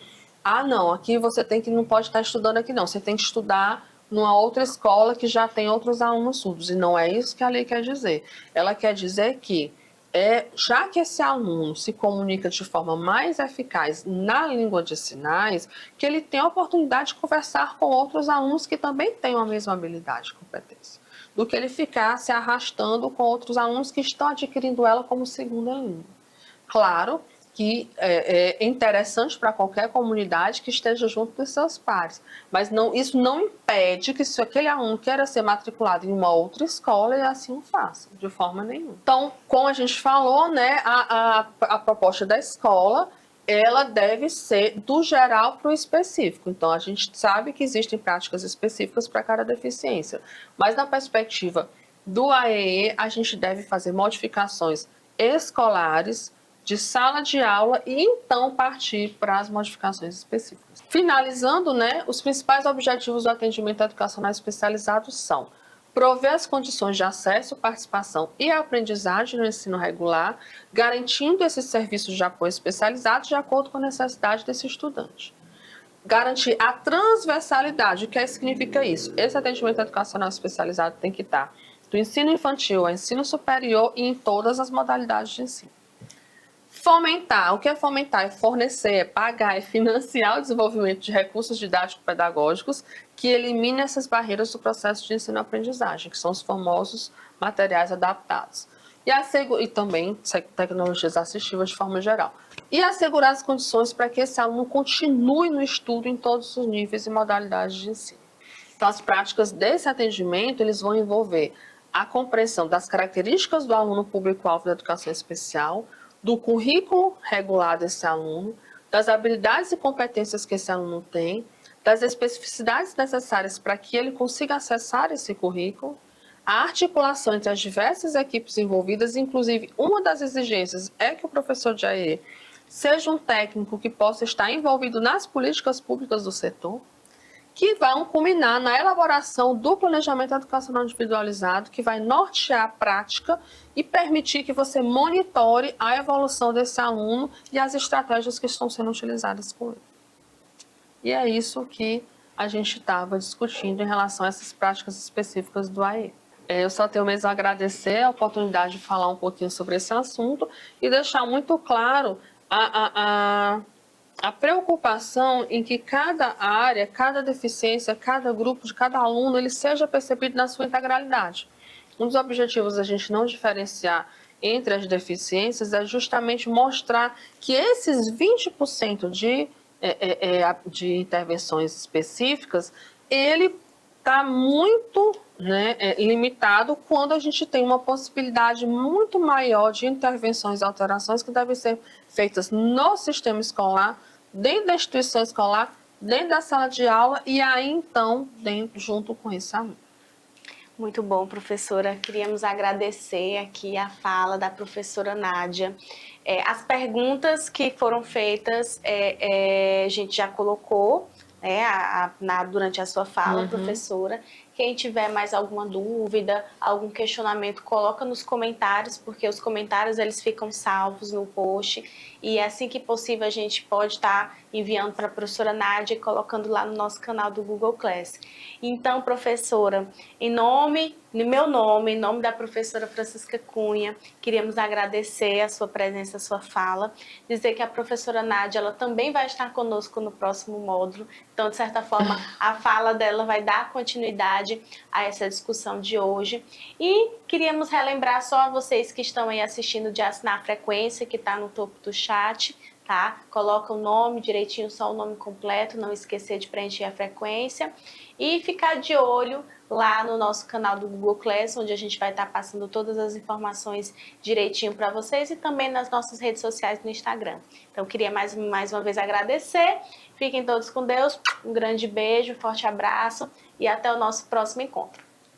não, aqui você não pode estar estudando aqui não, você tem que estudar numa outra escola que já tem outros alunos surdos. E não é isso que a lei quer dizer. Ela quer dizer que, já que esse aluno se comunica de forma mais eficaz na língua de sinais, que ele tem a oportunidade de conversar com outros alunos que também tenham a mesma habilidade e competência, do que ele ficar se arrastando com outros alunos que estão adquirindo ela como segunda língua. Claro que é interessante para qualquer comunidade que esteja junto dos seus pares, mas isso não impede que, se aquele aluno queira ser matriculado em uma outra escola, ele assim o faça, de forma nenhuma. Então, como a gente falou, né, a proposta da escola, ela deve ser do geral para o específico. Então, a gente sabe que existem práticas específicas para cada deficiência, mas na perspectiva do AEE, a gente deve fazer modificações escolares, de sala de aula, e então partir para as modificações específicas. Finalizando, né, os principais objetivos do atendimento educacional especializado são: prover as condições de acesso, participação e aprendizagem no ensino regular, garantindo esses serviços de apoio especializados de acordo com a necessidade desse estudante. garantir a transversalidade. O que significa isso? Esse atendimento educacional especializado tem que estar do ensino infantil ao ensino superior e em todas as modalidades de ensino. Fomentar. O que é fomentar? É fornecer, é pagar, é financiar o desenvolvimento de recursos didático-pedagógicos que eliminem essas barreiras do processo de ensino-aprendizagem, que são os famosos materiais adaptados. E também tecnologias assistivas de forma geral. E assegurar as condições para que esse aluno continue no estudo em todos os níveis e modalidades de ensino. Então, as práticas desse atendimento, eles vão envolver a compreensão das características do aluno público-alvo da educação especial, do currículo regular desse aluno, das habilidades e competências que esse aluno tem, das especificidades necessárias para que ele consiga acessar esse currículo, a articulação entre as diversas equipes envolvidas, inclusive uma das exigências é que o professor de AE seja um técnico que possa estar envolvido nas políticas públicas do setor, que vão culminar na elaboração do planejamento educacional individualizado, que vai nortear a prática e permitir que você monitore a evolução desse aluno e as estratégias que estão sendo utilizadas com ele. E é isso que a gente estava discutindo em relação a essas práticas específicas do AE. Eu só tenho mesmo a agradecer a oportunidade de falar um pouquinho sobre esse assunto e deixar muito claro a preocupação em que cada área, cada deficiência, cada grupo de cada aluno, ele seja percebido na sua integralidade. Um dos objetivos da gente não diferenciar entre as deficiências é justamente mostrar que esses 20% de intervenções específicas, ele está muito limitado quando a gente tem uma possibilidade muito maior de intervenções e alterações que devem ser feitas no sistema escolar, dentro da instituição escolar, dentro da sala de aula e aí então junto com esse aluno. Muito bom, professora. Queríamos agradecer aqui a fala da professora Nádia. As perguntas que foram feitas, a gente já colocou durante a sua fala, professora. Quem tiver mais alguma dúvida, algum questionamento, coloca nos comentários, porque os comentários eles ficam salvos no post. E assim que possível a gente pode estar enviando para a professora Nádia e colocando lá no nosso canal do Google Class. Então, professora, no meu nome, em nome da professora Francisca Cunha, queríamos agradecer a sua presença, a sua fala, dizer que a professora Nádia ela também vai estar conosco no próximo módulo. Então, de certa forma, a fala dela vai dar continuidade a essa discussão de hoje. E queríamos relembrar só a vocês que estão aí assistindo de assinar a frequência, que está no topo do chat, tá? Coloca o nome direitinho, só o nome completo, não esquecer de preencher a frequência. E ficar de olho lá no nosso canal do Google Class, onde a gente vai estar passando todas as informações direitinho para vocês e também nas nossas redes sociais no Instagram. Então, queria mais uma vez agradecer. Fiquem todos com Deus. Um grande beijo, um forte abraço e até o nosso próximo encontro.